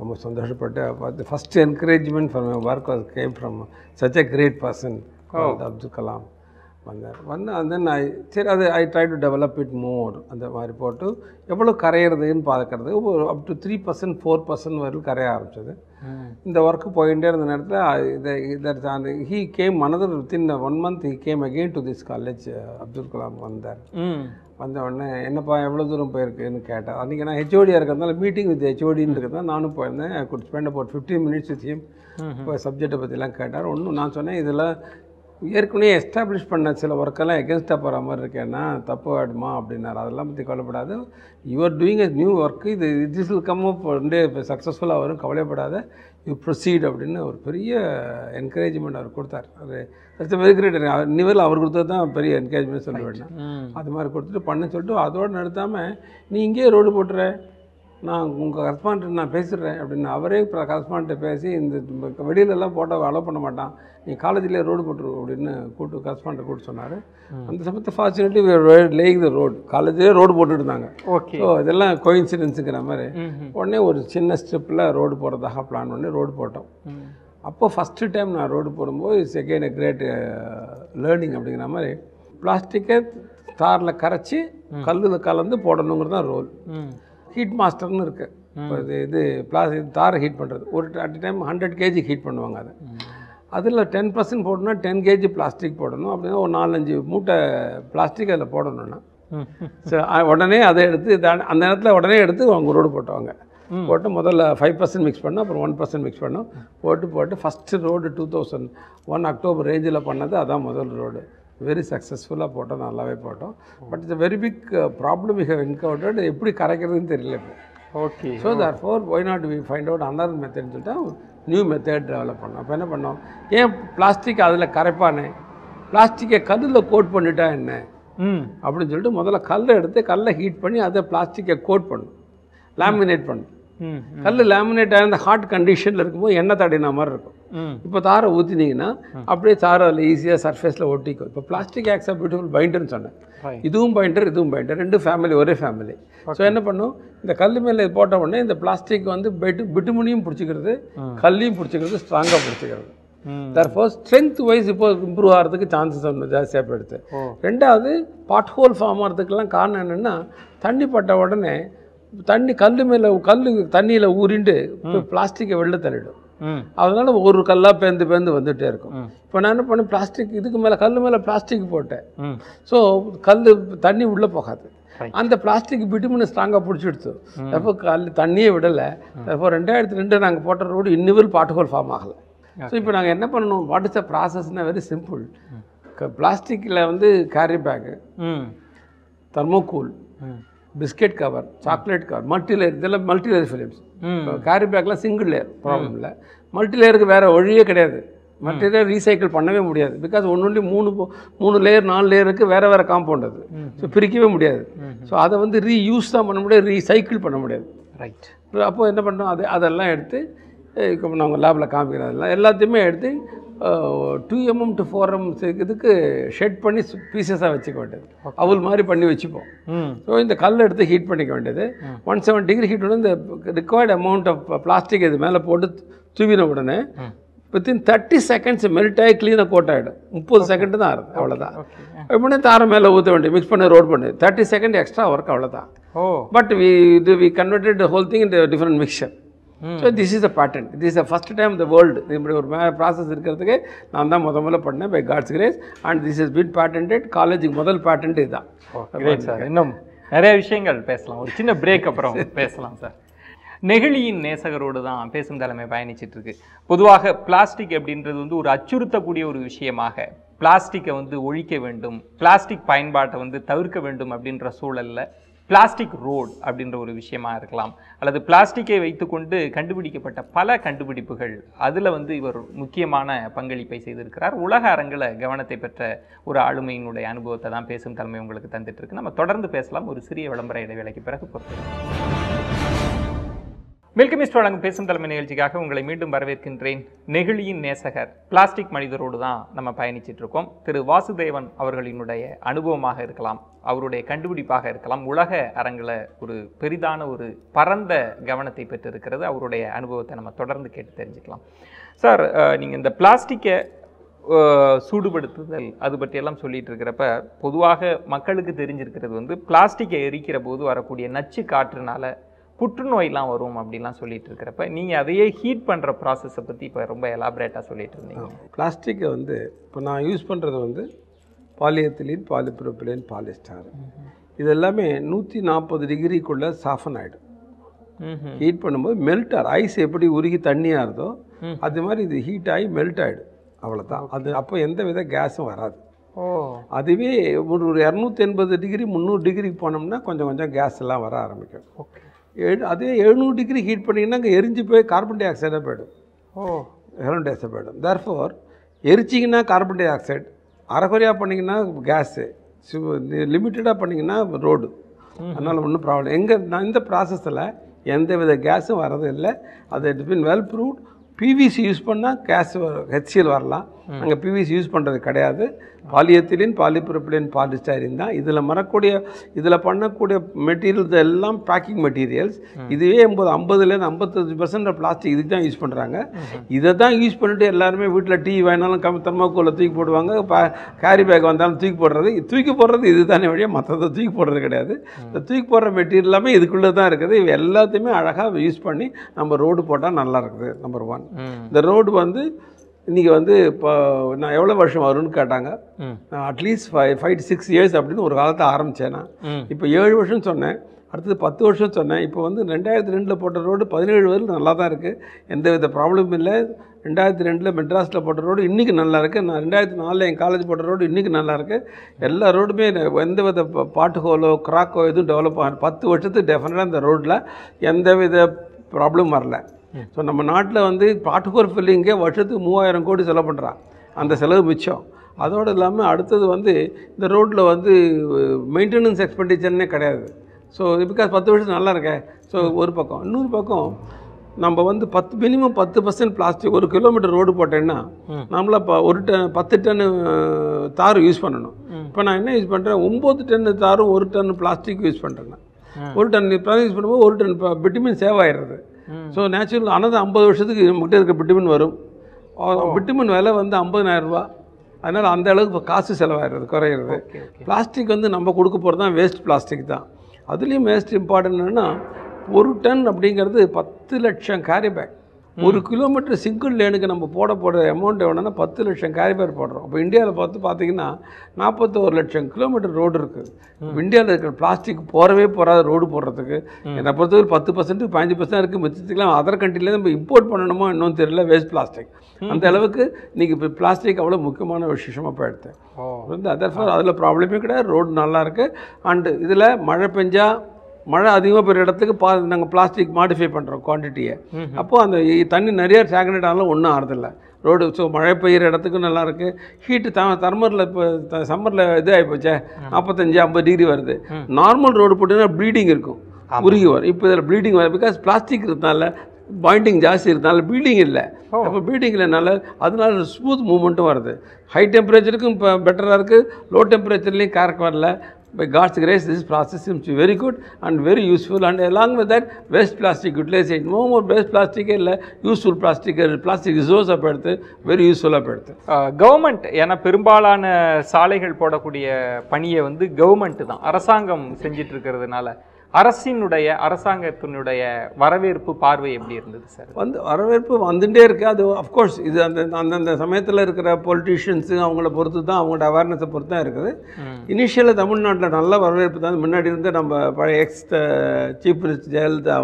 ரொம்ப சந்தோஷப்பட்டு பார்த்து first encouragement from my work came from such a great person Abdul Kalam வந்தார். வந்து சரி அது I try to develop it more அந்த மாதிரி போட்டு எவ்வளோ கரையிறதுன்னு பார்க்கறது. அப் டு 3% 4% வரைக்கும் கரைய ஆரம்பிச்சது. இந்த ஒர்க்கு போயிட்டே இருந்த நேரத்தில் he came another within 1 month he came again to this college. Abdul Kalam வந்தார். வந்த உடனே என்னப்பா எவ்வளோ தூரம் போயிருக்குன்னு கேட்டார். அன்றைக்கி நான் ஹெச்ஓடியாக இருக்கிறதுனால மீட்டிங் வித் ஹெச்ஓடின்னு இருக்கிறதுனால நானும் போயிருந்தேன். I could spend about 15 minutes with him. இப்போ சப்ஜெக்டை பற்றிலாம் கேட்டார். ஒன்றும் நான் சொன்னேன், இதெல்லாம் ஏற்கனவே எஸ்டாப்ளிஷ் பண்ண சில ஒர்க்கெல்லாம் எகென்ஸ்டாக போகிற மாதிரி இருக்கேன்னா தப்பு ஆகிடுமா அப்படின்னாரு. அதெல்லாம் பற்றி கவலைப்படாது, you're doing a new work, இது திஸ் வில் கம் அப் வந்து சக்ஸஸ்ஃபுல்லாக வரும், கவலைப்படாத, யூ ப்ரொசீட் அப்படின்னு ஒரு பெரிய என்கரேஜ்மெண்ட் அவர் கொடுத்தார். அது இட்ஸ் வெரி கிரேட். நிவல் அவர் கொடுத்தது தான் பெரிய என்கரேஜ்மெண்ட் சொல்ல வேண்டாம். அது மாதிரி கொடுத்துட்டு பண்ண சொல்லிட்டு அதோடு நிறுத்தாமல் நீ இங்கேயே ரோடு போட்டுற, நான் உங்கள் கரஸ்பாண்ட் நான் பேசிடுறேன் அப்படின்னு அவரே கரஸ்பாண்ட்டை பேசி இந்த வெளியிலலாம் போட்டோ அலோவ் பண்ண மாட்டான், நீ காலேஜில் ரோடு போட்டுரு அப்படின்னு கரஸ்பாண்ட்டை கூப்பிட்டு சொன்னார். அந்த சமயத்தை ஃபார்ச்சுனேட்லி லேயிங் த ரோடு, காலேஜிலே ரோடு போட்டுட்டு இருந்தாங்க. ஓகே, ஸோ இதெல்லாம் கோயின்சிடென்ஸுங்கிற மாதிரி உடனே ஒரு சின்ன ஸ்டெப்பில் ரோடு போடுறதாக பிளான் பண்ணி ரோடு போட்டோம். அப்போ ஃபஸ்ட்டு டைம் நான் ரோடு போடும்போது it's again a great learning அப்படிங்கிற மாதிரி பிளாஸ்டிக்கை தாரில் கரைச்சி கல்லில் கலந்து போடணுங்கிறது தான் ரோல். ஹீட் மாஸ்டர்னு இருக்குது. இப்போ இது பிளாஸ்டிக் தாரை ஹீட் பண்ணுறது ஒரு அட் டைம் 100 kg ஹீட் பண்ணுவாங்க. அதில் 10% போடணும்னா 10 kg பிளாஸ்டிக் போடணும். அப்படின்னா ஒரு 4-5 மூட்டை பிளாஸ்டிக் அதில் போடணும்னா ஸோ உடனே அதை எடுத்து அந்த நேரத்தில் உடனே எடுத்து அவங்க ரோடு போட்டுவாங்க. போட்டு முதல்ல 5% மிக்ஸ் பண்ணோம், அப்புறம் 1% மிக்ஸ் பண்ணோம், போட்டு ஃபஸ்ட்டு ரோடு 2001 அக்டோபர் ரேஞ்சில் பண்ணது அதான் முதல் ரோடு. வெரி சக்ஸஸ்ஃபுல்லாக போட்டோம், நல்லாவே போட்டோம். But it's very big problem we have encountered. எப்படி கரைக்கிறதுன்னு தெரியல இப்போ. Okay, so therefore why not we find out another மெத்தட்னு சொல்லிட்டு நியூ மெத்தட் டெவலப் பண்ணோம். அப்போ என்ன பண்ணோம், ஏன் பிளாஸ்டிக் அதில் கரைப்பானே, பிளாஸ்டிக்கை கல்லில் கோட் பண்ணிட்டா என்ன அப்படின்னு சொல்லிட்டு முதல்ல கல்லை ஹீட் பண்ணி அதை பிளாஸ்டிக்கை கோட் பண்ணும், லேமினேட் பண்ணும். கல் லேமினேட் ஆகிருந்த ஹாட் கண்டிஷனில் இருக்கும்போது எண்ணெய் தடினா மாதிரி இருக்கும். இப்போ தாரை ஊற்றினீங்கன்னா அப்படியே தாரை அதில் ஈஸியாக சர்ஃபேஸில் ஒட்டிக்கும். இப்போ பிளாஸ்டிக் ஆக்ஸ் ஆஃப் பியூட்டிஃபுல் பைண்டர்னு சொன்னேன். இதுவும் பைண்டர் இதுவும் பைண்டர், 2 ஃபேமிலி ஒரே ஃபேமிலி. ஸோ என்ன பண்ணும், இந்த கல் மேலே போட்ட உடனே இந்த பிளாஸ்டிக் வந்து பிட்டுமுனியும் பிடிச்சிக்கிறது, கல்லையும் பிடிச்சிக்கிறது, ஸ்ட்ராங்காக பிடிச்சிக்கிறது. தர்ஃபோர் ஸ்ட்ரென்த் வைஸ் இப்போ இம்ப்ரூவ் ஆகிறதுக்கு சான்சஸ் ஒன்று ஜாஸ்தியாக போயிடுது. ரெண்டாவது பாட் ஹோல் ஃபார்ம் ஆகிறதுக்கெல்லாம் காரணம் என்னென்னா, தண்ணி பட்ட உடனே கல் தண்ணியில் ஊறிண்டு பிளாஸ்டிக்கை வெளில தள்ளிடும். அதனால ஒரு கல்லாக பேந்து வந்துகிட்டே இருக்கும். இப்போ நான் என்ன பண்ணேன், பிளாஸ்டிக் இதுக்கு மேலே கல் மேலே பிளாஸ்டிக் போட்டேன். ஸோ தண்ணி உள்ளே போகாது. அந்த பிளாஸ்டிக் பிட்டுமுன்னு ஸ்ட்ராங்காக பிடிச்சிடுச்சு. அப்போ தண்ணியே விடலை. அப்போ 2002 நாங்கள் போட்ட ரோடு இன்னும் பாட்டுகோல் ஃபார்ம் ஆகலை. ஸோ இப்போ நாங்கள் என்ன பண்ணணும், வாட் இஸ் த ப்ராசஸ்னால் வெரி சிம்பிள். பிளாஸ்டிக்கில் வந்து carry bag, thermocol, biscuit cover, chocolate cover, multilayer, இதெல்லாம் மல்டிலேயர் ஃபிலிம்ஸ். கேரி பேக்லாம் சிங்கிள் லேயர் ப்ராப்ளம் இல்லை. மல்டிலேயருக்கு வேறு வழியே கிடையாது. மல்டிலேயர் ரீசைக்கிள் பண்ணவே முடியாது. பிகாஸ் ஒன்று 3 லேயர் 4 லேயருக்கு வேறு காம்பவுண்ட் அது. ஸோ பிரிக்கவே முடியாது. ஸோ அதை வந்து ரீயூஸ் தான் பண்ண முடியாது, ரீசைக்கிள் பண்ண முடியாது. ரைட். அப்போது என்ன பண்ணோம், அதெல்லாம் எடுத்து இப்போ நாங்கள் லேபில் காமிக்கிறதெல்லாம் எல்லாத்தையுமே எடுத்து 2 mm to 4 mm இதுக்கு ஷெட் பண்ணி பீசஸாக வச்சுக்க வேண்டியது. அவள் மாதிரி பண்ணி வச்சுப்போம். ஸோ இந்த கல் எடுத்து ஹீட் பண்ணிக்க வேண்டியது. 170 degree ஹீட் வந்து இந்த ரிக்வயர்ட் அமௌண்ட் ஆஃப் பிளாஸ்டிக் இது மேலே போட்டு தூவின உடனே வித்தின் 30 seconds மெல்ட் ஆகி க்ளீனாக கோட் ஆகிடும். 30 செகண்ட் தான் ஆகுது, அவ்வளோதான். எப்படின்னா தாரை மேலே ஊற்ற வேண்டியது, மிக்ஸ் பண்ணி ரோட் பண்ணி 30 seconds எக்ஸ்ட்ரா ஒர்க், அவ்வளோதான். But we converted the whole thing in different mixture. So this is a patent. This is the first time இந்த வேர்ல்டு இப்படி ஒரு ப்ராசஸ் இருக்கிறதுக்கு நான் தான் முதல்ல பண்ணேன், by God's grace. And this is been patented. காலேஜுக்கு முதல் பேட்டன்ட் இதுதான். சார், இன்னும் நிறைய விஷயங்கள் பேசலாம், ஒரு சின்ன பிரேக் அப்புறம் பேசலாம் சார். நெகிழியின் நேசகரோடு தான் பேசும் தலைமை பயணிச்சிட்டு இருக்கு. பொதுவாக பிளாஸ்டிக் அப்படின்றது வந்து ஒரு அச்சுறுத்தக்கூடிய ஒரு விஷயமாக, பிளாஸ்டிக்கை வந்து ஒழிக்க வேண்டும், பிளாஸ்டிக் பயன்பாட்டை வந்து தவிர்க்க வேண்டும் அப்படின்ற சூழலில் பிளாஸ்டிக் ரோடு அப்படின்ற ஒரு விஷயமா இருக்கலாம், அல்லது பிளாஸ்டிக்கை வைத்துக்கொண்டு கண்டுபிடிக்கப்பட்ட பல கண்டுபிடிப்புகள், அதில் வந்து இவர் முக்கியமான பங்களிப்பை செய்திருக்கிறார். உலக அரங்கில் கவனத்தை பெற்ற ஒரு ஆளுமையினுடைய அனுபவத்தை தான் பேசும் தலைமை உங்களுக்கு தந்துட்டு இருக்கு. நம்ம தொடர்ந்து பேசலாம் ஒரு சிறிய விளம்பர இடைவேளைக்கு பிறகு பொறுத்து. மில்கி மிஸ்ட் வழங்கும் பேசும் தலைமை நிகழ்ச்சிக்காக உங்களை மீண்டும் வரவேற்கின்றேன். நெகிழியின் நேசகர், பிளாஸ்டிக் மனிதரோடு தான் நம்ம பயணிச்சுட்டு இருக்கோம். திரு வாசுதேவன் அவர்களினுடைய அனுபவமாக இருக்கலாம், அவருடைய கண்டுபிடிப்பாக இருக்கலாம், உலக அரங்கில் ஒரு பெரிதான ஒரு பரந்த கவனத்தை பெற்றிருக்கிறது. அவருடைய அனுபவத்தை நம்ம தொடர்ந்து கேட்டு தெரிஞ்சுக்கலாம். சார், நீங்கள் இந்த பிளாஸ்டிக்கை சூடுபடுத்துதல் அது பற்றியெல்லாம் சொல்லிட்டு இருக்கிறப்ப, பொதுவாக மக்களுக்கு தெரிஞ்சிருக்கிறது வந்து பிளாஸ்டிக்கை எரிக்கிற போது வரக்கூடிய நச்சு காற்றுனால புற்றுநோயெலாம் வரும் அப்படின்லாம் சொல்லிட்டு இருக்கிறப்ப, நீங்கள் அதையே ஹீட் பண்ணுற ப்ராசஸை பற்றி இப்போ ரொம்ப எலாபரேட்டாக சொல்லிட்டு இருந்தீங்க. பிளாஸ்டிக்கை வந்து இப்போ நான் யூஸ் பண்ணுறது வந்து பாலியத்திலின், பாலிப்ரோபிலின், பாலிஸ்டார், இது எல்லாமே 140 டிகிரிக்குள்ளே சாஃபன் ஆகிடும். ஹீட் பண்ணும்போது மெல்ட் ஆகும். ஐஸ் எப்படி உருகி தண்ணியாக இருந்தோ அது மாதிரி இது ஹீட் ஆகி மெல்ட் ஆகிடும், அவ்வளோதான். அது அப்போ எந்த வித கேஸும் வராது. அதுவே ஒரு 280 டிகிரி 300 டிகிரிக்கு போனோம்னா கொஞ்சம் கொஞ்சம் கேஸ் எல்லாம் வர ஆரம்பிக்கும். அதே 700 டிகிரி ஹீட் பண்ணிங்கன்னா அங்கே எரிஞ்சு போய் கார்பன் டை ஆக்சைடாக போய்டும். கார்பன் டை ஆக்சைடு போய்டும். தேர்ஃபோர் எரிச்சிங்கன்னா கார்பன் டை ஆக்சைடு, அரைக்குறையாக பண்ணிங்கன்னா கேஸு, லிமிட்டடாக பண்ணிங்கன்னா ரோடு. அதனால் ஒன்றும் ப்ராப்ளம். நான் இந்த ப்ராசஸில் எந்த வித கேஸும் வர்றது இல்லை. அது it's been well proved. PVC use பண்ணால் கேஸ் ஹெச்சிஎல் வரலாம். நாங்கள் பிவிசி யூஸ் பண்ணுறது கிடையாது. பாலியத்திலின், பாலிப்ரோபிலின், பாலிஸ்டைரின் தான் இதில் பண்ணக்கூடிய மெட்டீரியல்ஸ் எல்லாம் பேக்கிங் மெட்டீரியல்ஸ். இதுவே 50லேருந்து 55% பிளாஸ்டிக் இதுக்கு தான் யூஸ் பண்ணுறாங்க. இதை தான் யூஸ் பண்ணிட்டு எல்லாருமே வீட்டில் டீ வேணாலும் தெர்மாக்கோலில் தூக்கி போடுவாங்க, கேரி பேக் வந்தாலும் தூக்கி போடுறது இது தானே வழியாக, மற்றதை தூக்கி போடுறது கிடையாது. இந்த தூக்கி போடுற மெட்டீரியல் எல்லாமே இதுக்குள்ளே தான் இருக்குது. இவை எல்லாத்தையுமே அழகாக யூஸ் பண்ணி நம்ம ரோடு போட்டால் நல்லா இருக்குது. நம்பர் 1. இந்த ரோடு வந்து இன்றைக்கி வந்து இப்போ நான் எவ்வளோ வருஷம் வரும்னு கேட்டாங்க. அட்லீஸ்ட் 5 to 6 years அப்படின்னு ஒரு காலத்தை ஆரம்பித்தேன். நான் இப்போ 7 வருஷம் சொன்னேன், அடுத்தது 10 வருஷம் சொன்னேன். இப்போ வந்து 2002 போட்ட ரோடு 17 வரைக்கும் நல்லா தான் இருக்குது, எந்த வித ப்ராப்ளமும் இல்லை. 2002 மெட்ராஸில் போட்ட ரோடு இன்றைக்கி நல்லா இருக்குது. நான் 2004 என் காலேஜ் போட்ட ரோடு இன்றைக்கி நல்லா இருக்குது. எல்லா ரோடுமே எந்த வித பாட்டு ஹோலோ கிராக்கோ எதுவும் டெவலப் ஆகும். 10 வருஷத்துக்கு டெஃபினட்டாக இந்த ரோட்டில் எந்த வித ப்ராப்ளம் வரல. ஸோ நம்ம நாட்டில் வந்து பாட்டுக்கோர் ஃபில்லிங்கே வருஷத்துக்கு 3000 கோடி செலவு பண்ணுறான். அந்த செலவு மிச்சம். அதோடு இல்லாமல் அடுத்தது வந்து இந்த ரோட்டில் வந்து மெயின்டெனன்ஸ் எக்ஸ்பெண்டிச்சர்னே கிடையாது. ஸோ பிகாஸ் 10 வருஷம் நல்லா இருக்கேன். ஸோ ஒரு பக்கம். இன்னொரு பக்கம் நம்ம வந்து மினிமம் 10% பிளாஸ்டிக். 1 கிலோமீட்டர் ரோடு போட்டேன்னா நம்மள இப்போ 10 டன் தார் யூஸ் பண்ணணும். இப்போ நான் என்ன யூஸ் பண்ணுறேன், 9 டன் தாரும் 1 டன் பிளாஸ்டிக் யூஸ் பண்ணுறேன். 1 டன் பிளாஸ்டிக் யூஸ் பண்ணும்போது 1 டன் பிட்டுமின் சேவ் ஆகிடுறது. ஸோ நேச்சுரல் ஆனால் 50 வருஷத்துக்கு நம்மகிட்ட இருக்க பிட்டுமின் வரும். பிட்டுமின் விலை வந்து 50,000 ரூபா. அதனால் அந்த அளவுக்கு காசு செலவாகிறது குறையிறது. பிளாஸ்டிக் வந்து நம்ம கொடுக்க போகிறது தான் வேஸ்ட் பிளாஸ்டிக் தான். அதுலேயும் வேஸ்ட் இம்பார்ட்டன்ட் என்னென்னா 1 டன் அப்படிங்கிறது 10 லட்சம் கேரி பேக். 1 கிலோமீட்டர் சிங்கிள் லேனுக்கு நம்ம போடுற அமௌண்ட் எவ்வளோன்னா 10 லட்சம் கேரி பேக் போடுறோம். அப்போ இந்தியாவில் பார்த்தீங்கன்னா 41 லட்சம் கிலோமீட்டர் ரோடு இருக்குது. இந்தியாவில் இருக்கிற பிளாஸ்டிக் போகாத ரோடு போடுறதுக்கு என்னை பொறுத்தவரை 10% 15% இருக்குது. மிச்சத்துக்குலாம் அதர் கண்ட்ரிலேருந்து நம்ம இம்போர்ட் பண்ணணுமோ இன்னும் தெரியல. வேஸ்ட் பிளாஸ்டிக் அந்த அளவுக்கு இன்றைக்கி இப்போ பிளாஸ்டிக் அவ்வளோ முக்கியமான விஷயமாக போயிடுது. வந்து அதில் ப்ராப்ளமே கிடையாது. ரோடு நல்லா இருக்குது. அண்டு இதில் மழை அதிகமாக பெரிய இடத்துக்கு நாங்கள் பிளாஸ்டிக் மாடிஃபை பண்ணுறோம் குவான்டிட்டியை. அப்போது அந்த தண்ணி நிறைய ஸ்டாக்னேட் ஆனாலும் ஒன்றும் ஆகிறதில்ல ரோடு. ஸோ மழை பெய்கிற இடத்துக்கும் நல்லாயிருக்கு. ஹீட்டு தர்மரில் இப்போ சம்மரில் இது ஆகிப்போச்சே 45-50 டிகிரி வருது. நார்மல் ரோடு போட்டிங்கன்னா ப்ளீடிங் இருக்கும், உருகி வரும். இப்போ இதில் ப்ளீடிங் வரும். பிகாஸ் பிளாஸ்டிக் இருக்கிறதுனால பாயிண்டிங் ஜாஸ்தி இருக்கிறதுனால ப்ளீடிங் இல்லை. அப்போ ப்ளீடிங் இல்லைனால அதனால ஸ்மூத் மூவ்மெண்ட்டும் வருது. ஹை டெம்பரேச்சருக்கும் இப்போ பெட்டராக இருக்குது, லோ டெம்பரேச்சர்லேயும் கரெக்ட் வரல. By God's grace, this process seems to be very good and very useful. And along with that, waste plastic utilization. No more waste plastic, useful plastic resource appaduthu, very useful appaduthu. Government ஏன்னா பெரும்பாலான சாலைகள் போடக்கூடிய பணியை வந்து கவர்மெண்ட் தான், அரசாங்கம் செஞ்சிட்டு இருக்கிறதுனால அரசாங்கத்தினுடைய வரவேற்பு பார்வை எப்படி இருந்தது சார்? வரவேற்பு வந்துட்டே இருக்குது. அது அஃப்கோர்ஸ் இது அந்தந்த சமயத்தில் இருக்கிற பொலிட்டீஷியன்ஸு அவங்கள பொறுத்து தான், அவங்களோட அவேர்னஸை பொறுத்து தான் இருக்குது. இனிஷியலாக தமிழ்நாட்டில் நல்ல வரவேற்பு தான். முன்னாடி இருந்து நம்ம பழைய சீஃப் மினிஸ்டர் ஜெயலலிதா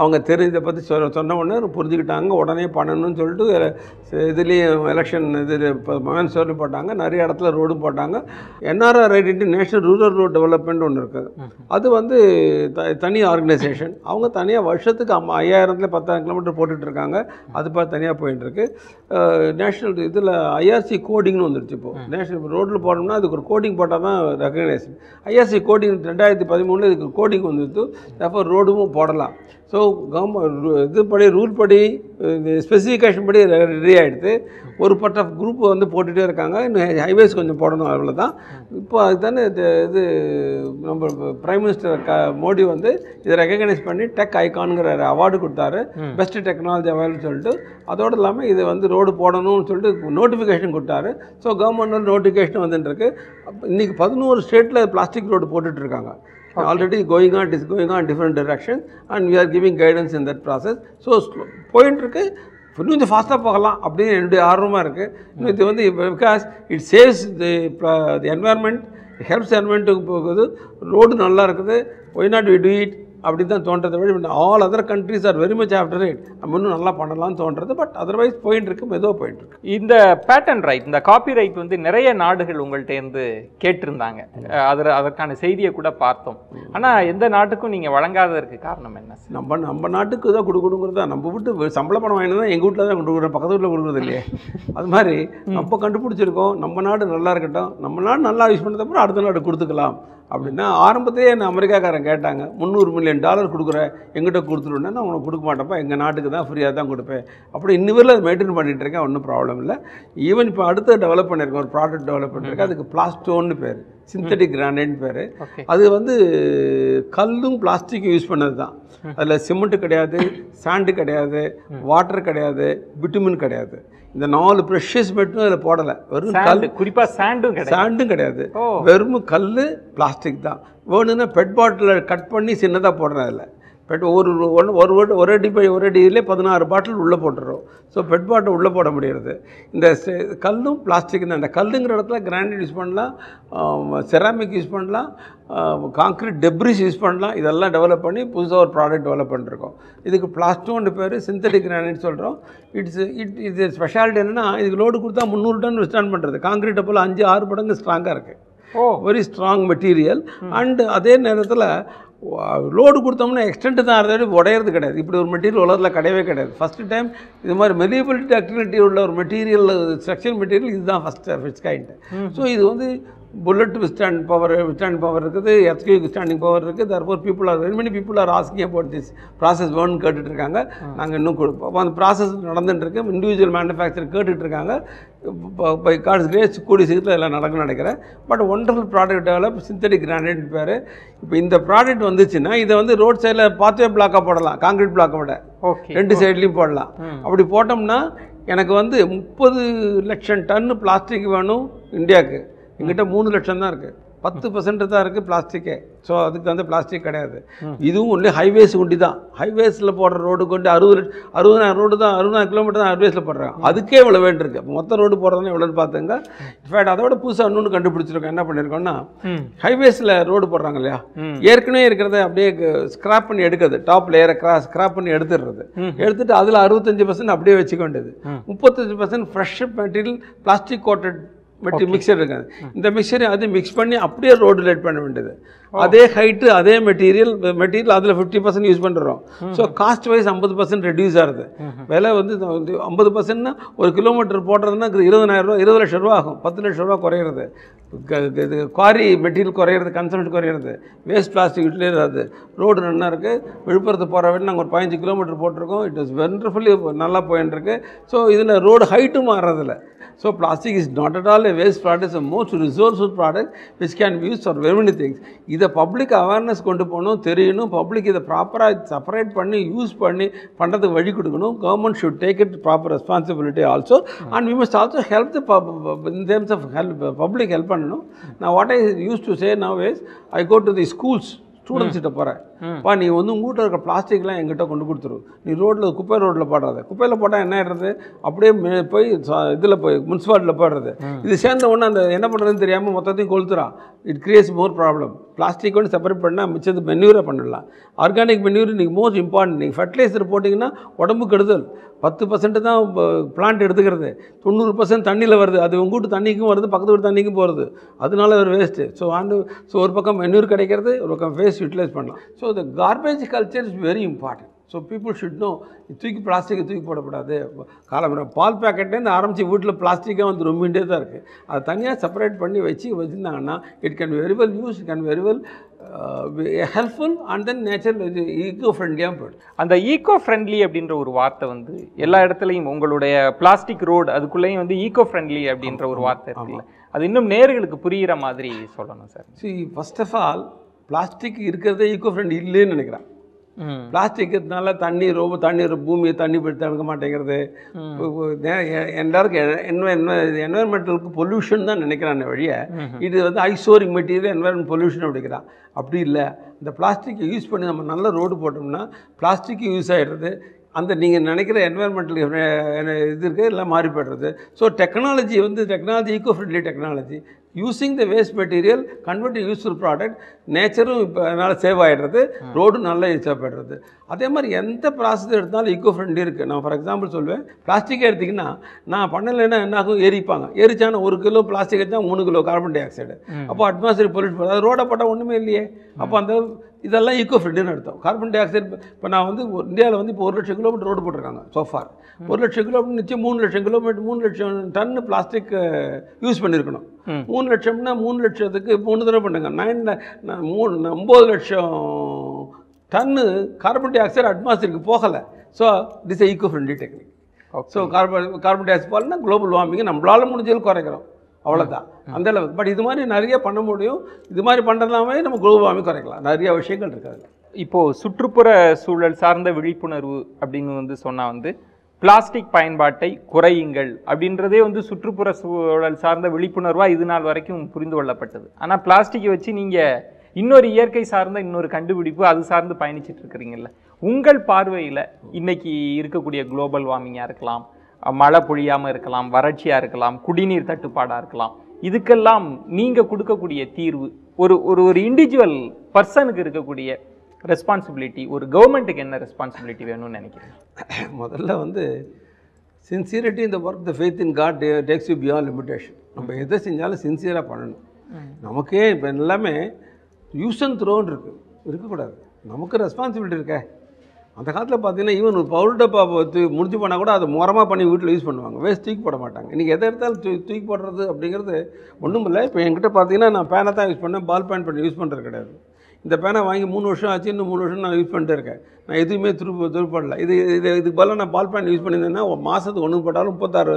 அவங்க இதை பற்றி சொன்ன உடனே புரிஞ்சுக்கிட்டாங்க, உடனே பண்ணணும்னு சொல்லிட்டு இதுலேயும் எலெக்ஷன் மேன்ஸ்டோர்லையும் போட்டாங்க, நிறைய இடத்துல ரோடும் போட்டாங்க. NRR identity national rural road development ஒன்று இருக்குது. அது தனி ஆர்கனைசேஷன். அவங்க தனியாக வருஷத்துக்கு 5000 10,000 கிலோமீட்டர் போட்டுட்ருக்காங்க. அது பார்த்து தனியாக போயிட்டுருக்கு. நேஷ்னல் இதில் IRC கோடிங்னு வந்துடுச்சு. இப்போது நேஷ்னல் ரோட்டில் போனோம்னா அதுக்கு ஒரு கோடிங் போட்டால் தான் ரெகக்னைசேஷன். IRC கோடிங் 2013 இதுக்கு கோடிங் வந்துடுது. அப்போ ரோடும் போடலாம். ஸோ கவர்மெண்ட் ரூல் படி ஸ்பெசிஃபிகேஷன் படி ரெடி ஆகிடுது. ஒரு பட் ஆஃப் குரூப் போட்டுகிட்டே இருக்காங்க. இன்னும் ஹைவேஸ் கொஞ்சம் போடணும், அவ்வளோதான். இப்போ அதுதானே இது நம்ம பிரைம் மினிஸ்டர் மோடி இதை ரெகக்னைஸ் பண்ணி டெக் ஐகானுங்கிற அவார்டு கொடுத்தாரு, பெஸ்ட் டெக்னாலஜி அவார்டுன்னு சொல்லிட்டு. அதோடு இல்லாமல் இது ரோடு போடணும்னு சொல்லிட்டு நோட்டிஃபிகேஷன் கொடுத்தாரு. ஸோ கவர்மெண்ட் நோட்டிஃபிகேஷன் வந்துட்டுருக்கு. இன்றைக்கி 11 ஸ்டேட்டில் பிளாஸ்டிக் ரோடு போட்டுட்ருக்காங்க. Already it is going on different directions, and we are giving guidance in that process. So point இருக்கு, இன்னும் கொஞ்சம் ஃபாஸ்ட்டாக போகலாம் அப்படின்னு என்னுடைய ஆர்வமாக இருக்குது. இது because it saves the environment, helps என்வாயர்மெண்ட்டுக்கு போகுது. ரோடு நல்லா இருக்குது. Why not we do it அப்படி தான் தோன்றதை விட all other countries are very much after it. நம்ம இன்னும் நல்லா பண்ணலாம்னு தோன்றது. பட் அதர்வைஸ் போயிட்டு இருக்கு, மெதுவாக போயிட்டு இருக்கு. இந்த பேட்டன் ரைட், இந்த காப்பி ரைட் நிறைய நாடுகள் உங்கள்கிட்டேருந்து கேட்டிருந்தாங்க. அதற்கான செய்தியை கூட பார்த்தோம். ஆனால் எந்த நாட்டுக்கும் நீங்கள் வழங்காததற்கு காரணம் என்ன? நம்ம நாட்டுக்கு தான் கொடுக்கணுங்கிறது தான். நம்ம வீட்டு சம்பள பணம் வாங்கினா தான் எங்கள் வீட்டில் தான் கொடுக்குறோம், பக்கத்து வீட்டில் கொடுக்குறது இல்லையே. அது மாதிரி நம்ம கண்டுபிடிச்சிருக்கோம், நம்ம நாடு நல்லா இருக்கட்டும், நம்ம நாடு நல்லா யூஸ் பண்ணதுக்கப்புறம் அடுத்த நாடு கொடுத்துக்கலாம் அப்படின்னா. ஆரம்பத்திலே என்ன அமெரிக்காக்காரன் கேட்டாங்க, $300 மில்லியன் கொடுக்குறேன், எங்கிட்ட கொடுத்துருன்னா நான் உனக்கு கொடுக்க மாட்டேன்ப்பா, எங்கள் நாட்டுக்கு தான் ஃப்ரீயாக தான் கொடுப்பேன். அப்படி இன்னும் அதை மெயின்டைன் பண்ணிகிட்டு இருக்கேன், ஒன்றும் ப்ராப்ளம் இல்லை. ஈவன் இப்போ அடுத்து டெவலப் பண்ணியிருக்கேன், ஒரு ப்ராடக்ட் டெவலப் பண்ணியிருக்கேன். அதுக்கு பிளாஸ்டோன்னு பேர், சிந்தட்டிக் கிரானைட்னு பேர். அது கல்லும் பிளாஸ்டிக்கும் யூஸ் பண்ணது தான். அதில் சிமெண்ட்டு கிடையாது, சாண்டு கிடையாது, வாட்டர் கிடையாது, பிட்டுமின் கிடையாது. இந்த 4 ப்ரெஷஸ் மட்டும் அதில் போடலை. வெறும் கல், குறிப்பாக சாண்டும் கிடையாது. வெறும் கல், பிளாஸ்டிக் தான். வேணும்னா பெட் பாட்டில் கட் பண்ணி சின்னதாக போடுறேன். அதில் பெட் ஒரு அடியிலே 16 பாட்டில் உள்ளே போட்டுறோம். ஸோ பெட் பாட்டில் உள்ளே போட முடியாது. இந்த கல்லும் பிளாஸ்டிக் தான். இந்த கல்லுங்கிற இடத்துல கிரானைட் யூஸ் பண்ணலாம், செராமிக் யூஸ் பண்ணலாம், கான்க்ரீட் டெப்ரிஸ் யூஸ் பண்ணலாம். இதெல்லாம் டெவலப் பண்ணி புதுசாக ஒரு ப்ராடக்ட் டெவலப் பண்ணிருக்கோம். இதுக்கு பிளாஸ்டோன்னு பேர், சிந்தட்டிக் கிரானைட் சொல்கிறோம். இது ஸ்பெஷாலிட்டி என்னென்னா, இதுக்கு லோடு கொடுத்தா 300 டன் விஸ்டாண்ட் பண்ணுறது. கான்க்ரீட்டை போல் 5-6 மடங்கு ஸ்ட்ராங்காக இருக்குது. Very strong material. அண்ட் அதே நேரத்தில் லோடு கொடுத்தோம்னா எக்ஸ்டென்ட் தான், அதை உடையிறது கிடையாது. இப்படி ஒரு மெட்டீரியல் உலகத்தில் கிடையவே கிடையாது. ஃபஸ்ட்டு டைம் இது மாதிரி மெலியபிலிட்டி ஆக்டிவிட்டி உள்ள ஒரு மெட்டீரியல், ஸ்ட்ரக்சர் மெட்டீரியல் இதுதான் first of its kind. So இது புல்லட் விஸ்டாண்ட் பவர் இருக்குது, எர்த்குவேக் விஸ்டாண்டிங் பவர் இருக்குது. Therefore very many people are asking about this process வேணும்னு கேட்டுட்ருக்காங்க. நாங்கள் இன்னும் கொடுப்போம். அந்த ப்ராசஸ் நடந்துட்டுருக்கு. இண்டிவிஜுவல் மேனுஃபேக்சர் கேட்டுட்ருக்காங்க. பை காட்ஸ் கிரேஸ் கூடிய சீக்கிரத்தில் எல்லாம் நடக்கும்னு நினைக்கிறேன். But wonderful product develop, synthetic granite பேர். இப்போ இந்த ப்ராடக்ட் வந்துச்சுன்னா இதை ரோட் சைடில் பாத்வே பிளாக்காக போடலாம், கான்க்ரீட் பிளாக்கை விட 2 சைட்லேயும் போடலாம். அப்படி போட்டோம்னா எனக்கு 30 லட்சம் டன்னு பிளாஸ்டிக் வேணும் இந்தியாவுக்கு. எங்கிட்ட 3 லட்சம் தான் இருக்குது. 10% தான் இருக்குது பிளாஸ்டிக்கே. ஸோ அதுக்கு பிளாஸ்டிக் கிடையாது. இதுவும் ஒன்லி ஹைவேஸ் ஒண்டி தான். ஹைவேஸில் போடுற ரோடு கொண்டு 60,000 ரோடு தான், 60,000 கிலோமீட்டர் தான் ஹைவேஸில் போடுறாங்க. அதுக்கே இவ்வளோ வேண்டியிருக்கு. மொத்த ரோடு போடுறதுனா எவ்வளோன்னு பார்த்துங்க. இன்ஃபேக்ட் அதோட புதுசாக இன்னொன்று கண்டுபிடிச்சிருக்கோம். என்ன பண்ணியிருக்கோம்னா, ஹைவேஸில் ரோடு போடுறாங்க இல்லையா, ஏற்கனவே இருக்கிறத அப்படியே ஸ்கிராப் பண்ணி எடுக்கிறது. டாப் லேயரை ஸ்கிராப் பண்ணி எடுத்துட்டு அதில் 65% அப்படியே வச்சுக்க வேண்டியது. 35% fresh material plastic coated mixture இருக்காது. இந்த மிக்சரை அது மிக்ஸ் பண்ணி அப்படியே ரோடு லைட் பண்ண வேண்டியது. அதே ஹைட்டு, அதே மெட்டீரியல் அதில் 50% யூஸ் பண்ணுறோம். ஸோ காஸ்ட் வைஸ் 50% ரெடியூஸ் ஆகுது. விலை 50%னா ஒரு கிலோமீட்டர் போடுறதுன்னா 20,000 லட்சம் ரூபா ஆகும். 10 லட்சம் ரூபா குறையிறது. இது குவாரி மெட்டீரியல் குறையிறது, கன்சம்ஷன் குறையிறது, வேஸ்ட் பிளாஸ்டிக் யூட்டிலேயாது. ரோடு நல்லா இருக்குது. விழுப்புரத்து போகிற வரைக்கும் நாங்கள் ஒரு 15 கிலோமீட்டர் போட்டிருக்கோம். இட் இஸ் வெண்டர்ஃபுல்லி நல்லா போயின்னு இருக்கு. ஸோ இதில் road ஹைட்டும் மாறுறதில்ல. So plastic is not at all a waste product, it's a most resourceful product which can be used for very many things. இதை பப்ளிக் அவேர்னஸ் கொண்டு போகணும், தெரியணும். பப்ளிக் இதை ப்ராப்பராக செப்பரேட் பண்ணி யூஸ் பண்ணி பண்ணுறதுக்கு வழி கொடுக்கணும். Government should take it proper responsibility also. And we must also help the in terms of public help பண்ணணும். நான் what I use to say now is, I go to the schools, students கிட்ட போகிறேன். நீ வந்து உங்கள் வீட்டில் இருக்க பிளாஸ்டிக்லாம் எங்கிட்ட கொண்டு கொடுத்துரு, நீ ரோட்டில் போடுறது, குப்பையில் போட்டால் என்ன ஆகிடுறது, அப்படியே போய் இதில் போய் முனிசிபாலிட்டியில் போடுறது. இது சேர்ந்த உடனே அந்த என்ன பண்ணுறதுன்னு தெரியாமல் மொத்தத்தையும் கொளுத்துறான். It creates more problem. Plastic வந்து செப்பரேட் பண்ணால் மிச்சது மென்யூரை பண்ணிடலாம். ஆர்கானிக் மென்யூர் இன்றைக்கி மோஸ்ட் இம்பார்ட்டன்ட். நீங்கள் ஃபர்டிலைசர் போட்டிங்கன்னா உடம்பு கெடுதல். 10% தான் பிளான்ட் எடுத்துக்கிறது, 90% தண்ணியில் வருது. அது உங்கள் வீட்டு தண்ணிக்கும் வருது, பக்கத்து வீட்டு தண்ணிக்கும் போகிறது. அதனால ஒரு வேஸ்ட்டு. ஸோ ஒரு பக்கம் மென்யூர் கிடைக்கிறது, ஒரு பக்கம் வேஸ்ட் யூட்டிலைஸ் பண்ணலாம். So the garbage culture is very important. So people should know. பிளாஸ்டிக்கை தூக்கி போடக்கூடாது. காலம்பரம் பால் பேக்கெட்லேருந்து ஆரம்பித்து வீட்டில் பிளாஸ்டிக்காக வந்து ரொம்பிகிட்டே தான் இருக்குது. அதை தனியாக செப்பரேட் பண்ணி வச்சுருந்தாங்கன்னா it can very well use, it can very well helpful and then nature eco ஃப்ரெண்ட்லியாக போய்டும். அந்த ஈகோ ஃப்ரெண்ட்லி அப்படின்ற ஒரு வார்த்தை வந்து எல்லா இடத்துலையும் உங்களுடைய பிளாஸ்டிக் ரோடு அதுக்குள்ளேயும் வந்து ஈகோ ஃப்ரெண்ட்லி அப்படின்ற ஒரு வார்த்தை இருக்குல்ல, அது இன்னும் நேர்களுக்கு புரிகிற மாதிரி சொல்லணும் sir. First of all plastic இருக்கிறதே ஈகோ ஃப்ரெண்ட்லி இல்லைன்னு நினைக்கிறேன். பிளாஸ்டிக் இருக்கிறதுனால தண்ணி பூமியை தண்ணி போய் எடுக்க மாட்டேங்கிறது. எல்லாருக்கும் என்வரன்மெண்டலுக்கு பொல்யூஷன் தான் நினைக்கிறான் வழிய இது வந்து ஐசோரிங் மெட்டீரியல் என்வரன்மெண்ட் பொல்யூஷன் அப்படிங்கிறான். அப்படி இல்லை. இந்த பிளாஸ்டிக்கை யூஸ் பண்ணி நம்ம நல்ல ரோடு போட்டோம்னா பிளாஸ்டிக்கு யூஸ் ஆகிடுறது. அந்த நீங்கள் நினைக்கிற என்வரன்மெண்டல் இது இருக்குது எல்லாம் மாறி போய்டுறது. So technology eco friendly technology using the waste material convert useful product. நேச்சரும் இப்போ அதனால் சேவ் ஆகிடுறது, ரோடும் நல்லா யூஸாக போய்டுறது. அதே மாதிரி எந்த ப்ராசஸ் எடுத்தாலும் ஈகோ ஃப்ரெண்ட்லி இருக்குது. நான் ஃபார் எக்ஸாம்பிள் சொல்வேன், பிளாஸ்டிக்கே எடுத்திங்கன்னா நான் பண்ணலைன்னா என்ன ஆகும், எரிப்பாங்க. எரிச்சானா 1 கிலோ பிளாஸ்டிக் வச்சா 3 கிலோ கார்பன் டை ஆக்சைடு. அப்போ அட்மாஸ்பியர் பொல்யூட் பண்ணுறது. அது ரோடை போட்டால் ஒன்றுமே இல்லையே. அப்போ அந்த இதெல்லாம் ஈகோ ஃப்ரெண்ட்லின்னு அர்த்தம். கார்பன் டை ஆக்சைடு இப்போ நான் வந்து இந்தியாவில் வந்து இப்போ 1 லட்சம் கிலோமீட்டர் ரோடு போட்டிருக்காங்க சோஃபார். 1 லட்சம் கிலோமீட்டர் நிச்சயம் 3 லட்சம் கிலோமீட்டர் 3 லட்சம் டன் பிளாஸ்டிக் யூஸ் பண்ணியிருக்கணும். 3 லட்சம்னா 3 லட்சத்துக்கு 3 தடவை பண்ணுங்க. 9 லட்சம் டன்னு கார்பன் டை ஆக்சைடு அட்மாஸ்பியருக்கு போகலை. So this eco friendly technique. So carbon di oxide போகலன்னா குளோபல் வார்மிங்கை நம்மளால் முடிஞ்சது குறைக்கிறோம், அவ்வளோதான் அந்த அளவுக்கு. பட் இது மாதிரி நிறைய பண்ண முடியும். இது மாதிரி பண்ணுறதுனாவே நம்ம குளோபல் வார்மிங் குறைக்கலாம். நிறைய விஷயங்கள் இருக்காது. இப்போது சுற்றுப்புற சூழல் சார்ந்த விழிப்புணர்வு அப்படின்னு வந்து சொன்னால் வந்து பிளாஸ்டிக் பயன்பாட்டை குறையுங்கள் அப்படின்றதே வந்து சுற்றுப்புற சூழல் சார்ந்த விழிப்புணர்வாக இது நாள் வரைக்கும் புரிந்து கொள்ளப்பட்டது. ஆனால் பிளாஸ்டிக்கை வச்சு நீங்கள் இன்னொரு இயற்கை சார்ந்த இன்னொரு கண்டுபிடிப்பு அது சார்ந்து பயணிச்சுட்டு இருக்கிறீங்கல்ல, உங்கள் பார்வையில் இன்னைக்கு இருக்கக்கூடிய குளோபல் வார்மிங்காக இருக்கலாம், மழை பொழியாமல் இருக்கலாம், வறட்சியாக இருக்கலாம், குடிநீர் தட்டுப்பாடாக இருக்கலாம், இதுக்கெல்லாம் நீங்கள் கொடுக்கக்கூடிய தீர்வு ஒரு ஒரு இண்டிவிஜுவல் பர்சனுக்கு இருக்கக்கூடிய ரெஸ்பான்சிபிலிட்டி, ஒரு கவர்மெண்ட்டுக்கு என்ன ரெஸ்பான்சிபிலிட்டி வேணும்னு நினைக்கிறேன்? முதல்ல வந்து சின்சியரிட்டி இந்த work, the faith in God takes you beyond limitation. நம்ம எதை செஞ்சாலும் சின்சியராக பண்ணணும். நமக்கே இப்போ எல்லாமே யூஸ் அண்ட் த்ரோன்னு இருக்கக்கூடாது. நமக்கு ரெஸ்பான்சிபிலிட்டி இருக்கே. அந்த காலத்தில் பார்த்தீங்கன்னா ஈவன் ஒரு பவுடர் டப்பா முடிச்சு போனால் கூட அதை மோரமாக பண்ணி வீட்டில் யூஸ் பண்ணுவாங்க, வேஸ்ட் தூக்கி போட மாட்டாங்க. இன்றைக்கி எதை எடுத்தாலும் தூக்கி போடுறது அப்படிங்கிறது ஒன்றும் இல்லை. இப்போ என்கிட்ட பார்த்தீங்கன்னா நான் பேனை தான் யூஸ் பண்ணேன், பால் பேன் பண்ணி யூஸ் பண்ணுறது கிடையாது. இந்த பேனை வாங்கி 3 வருஷம் ஆச்சு, இன்னும் 3 வருஷம் நான் யூஸ் பண்ணிட்டே இருக்கேன். நான் எதுவுமே துருப்படல. இதுக்கு பதிலாக நான் பால் பேன் யூஸ் பண்ணியிருந்தேன்னா மாதத்துக்கு 1 போட்டாலும் 36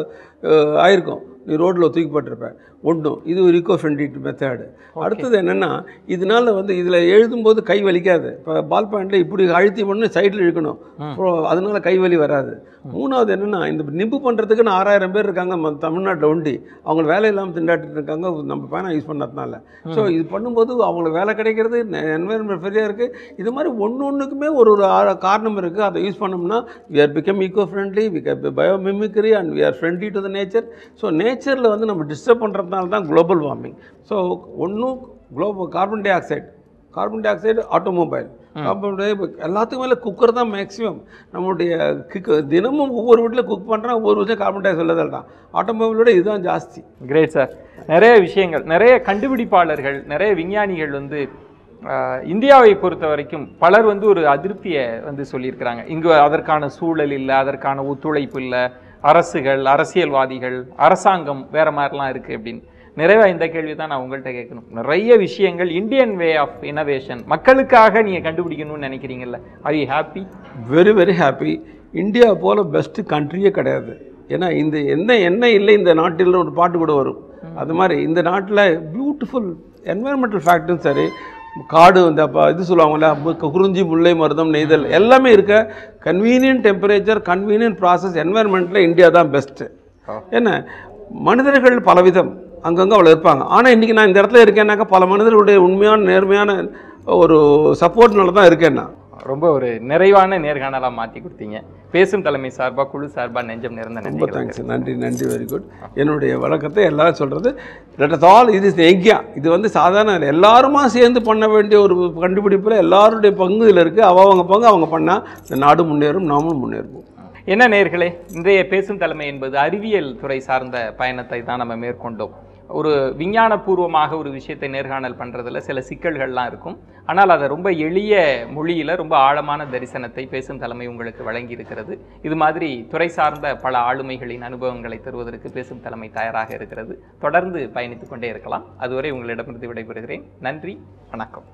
ஆயிருக்கும். நீ ரோட்டில் தூக்கி போட்டிருப்பேன். ஒன்றும் இது ஒரு ஈகோ ஃப்ரெண்ட்லி மெத்தேடு. அடுத்தது என்னென்னா, இதனால் வந்து இதில் எழுதும்போது கை வலிக்காது. இப்போ பால் பாயிண்டில் இப்படி அழுத்தி பண்ணி சைடில் இழுக்கணும், அதனால கை வலி வராது. மூணாவது என்னென்னா, இந்த நிப்பு பண்ணுறதுக்குன்னு 6000 பேர் இருக்காங்க தமிழ்நாட்டில் ஒண்டி. அவங்க வேலை இல்லாமல் திண்டாட்டிட்டு இருக்காங்க நம்ம பேனை யூஸ் பண்ணதுனால. ஸோ இது பண்ணும்போது அவங்களுக்கு வேலை கிடைக்கிறது, என்வரன்மெண்ட் ஃப்ரீயாக இருக்குது. இது மாதிரி ஒன்றுக்குமே ஒரு காரணம் இருக்குது. அதை யூஸ் பண்ணோம்னா we are become eco friendly, we can biomimicry and we are friendly to the nature. So நேச்சரில் வந்து நம்ம டிஸ்டர்ப் பண்ணுறதுனால தான் குளோபல் வார்மிங். ஸோ ஒன்றும் கார்பன் டை ஆக்சைடு ஆட்டோமொபைல் எல்லாத்துக்கும் மேலே குக்கர் தான் மேக்ஸிமம். நம்மளுடைய தினமும் ஒவ்வொரு வீட்டில் குக் பண்ணுறோம், ஒவ்வொரு விஷயம் கார்பன் டை ஆக்சைடு தான். ஆட்டோமொபைலோட இதுதான் ஜாஸ்தி. Great sir. நிறைய விஷயங்கள், நிறைய கண்டுபிடிப்பாளர்கள், நிறைய விஞ்ஞானிகள் வந்து இந்தியாவை பொறுத்த வரைக்கும் பலர் வந்து ஒரு அதிருப்தியை வந்து சொல்லியிருக்கிறாங்க. இங்கு அதற்கான சூழல் இல்லை, அதற்கான ஒத்துழைப்பு இல்லை, அரசுகள், அரசியல்வாதிகள், அரசாங்கம் வேற மாதிரிலாம் இருக்குது அப்படின்னு. நிறைவாக இந்த கேள்வி தான் நான் உங்கள்கிட்ட கேட்கணும். நிறைய விஷயங்கள் இந்தியன் வே ஆஃப் இன்னோவேஷன் மக்களுக்காக நீங்கள் கண்டுபிடிக்கணும்னு நினைக்கிறீங்கல்ல, are you happy? Very very happy. India போல் பெஸ்ட்டு கண்ட்ரியே கிடையாது. ஏன்னா இந்த என்ன இல்லை இந்த நாட்டில் ஒரு பாட்டு கூட வரும். அது மாதிரி இந்த நாட்டில் பியூட்டிஃபுல் என்வரன்மெண்டல் ஃபேக்டரும் சரி, காடு வந்து அப்போ இது சொல்லுவாங்கள்ல, குறிஞ்சி முல்லை மருதம் நெய்தல் எல்லாமே இருக்க, கன்வீனியன்ட் டெம்பரேச்சர், கன்வீனியன்ட் ப்ராசஸ், என்வரன்மெண்ட்டில் இந்தியா தான் பெஸ்ட்டு. ஏன்னா மனிதர்கள் பலவிதம் அங்கங்கே அவ்வளோ இருப்பாங்க. ஆனால் இன்றைக்கி நான் இந்த இடத்துல இருக்கேன்னாக்கா பல மனிதர்களுடைய உண்மையான நேர்மையான ஒரு சப்போர்ட்னால தான் இருக்கேன் நான். ரொம்ப ஒரு நிறைவான நேர்காணலாக மாற்றி கொடுத்தீங்க. பேசும் தலைமை சார்பாக, குழு சார்பாக நெஞ்சம் நிறைந்த ரொம்ப நன்றி. தேங்க்ஸ். நன்றி நன்றி, வெரி குட். என்னுடைய வழக்கத்தை எல்லாரும் சொல்கிறது லெட் அஸ் ஆல் இது இஸ் எங்கியா, இது வந்து சாதாரண இல்லை, எல்லாருமா சேர்ந்து பண்ண வேண்டிய ஒரு கண்டுபிடிப்பில் எல்லாருடைய பங்கு இதில் இருக்குது. அவங்க பங்கு அவங்க பண்ணால் இந்த நாடு முன்னேறும், நாமளும் முன்னேறுவோம். என்ன நேயர்களே, இன்றைய பேசும் தலைமை என்பது அறிவியல் துறை சார்ந்த பயணத்தை தான் நம்ம மேற்கொண்டோம். ஒரு விஞ்ஞானபூர்வமாக ஒரு விஷயத்தை நேர்காணல் பண்ணுறதுல சில சிக்கல்கள்லாம் இருக்கும். ஆனால் அதை ரொம்ப எளிய மொழியில் ரொம்ப ஆழமான தரிசனத்தை பேசும் தலைமை உங்களுக்கு வழங்கி இருக்கிறது. இது மாதிரி துறை சார்ந்த பல ஆளுமைகளின் அனுபவங்களை தருவதற்கு பேசும் தலைமை தயாராக இருக்கிறது. தொடர்ந்து பயணித்து கொண்டே இருக்கலாம். அதுவரை உங்களிடமிருந்து விடைபெறுகிறேன். நன்றி, வணக்கம்.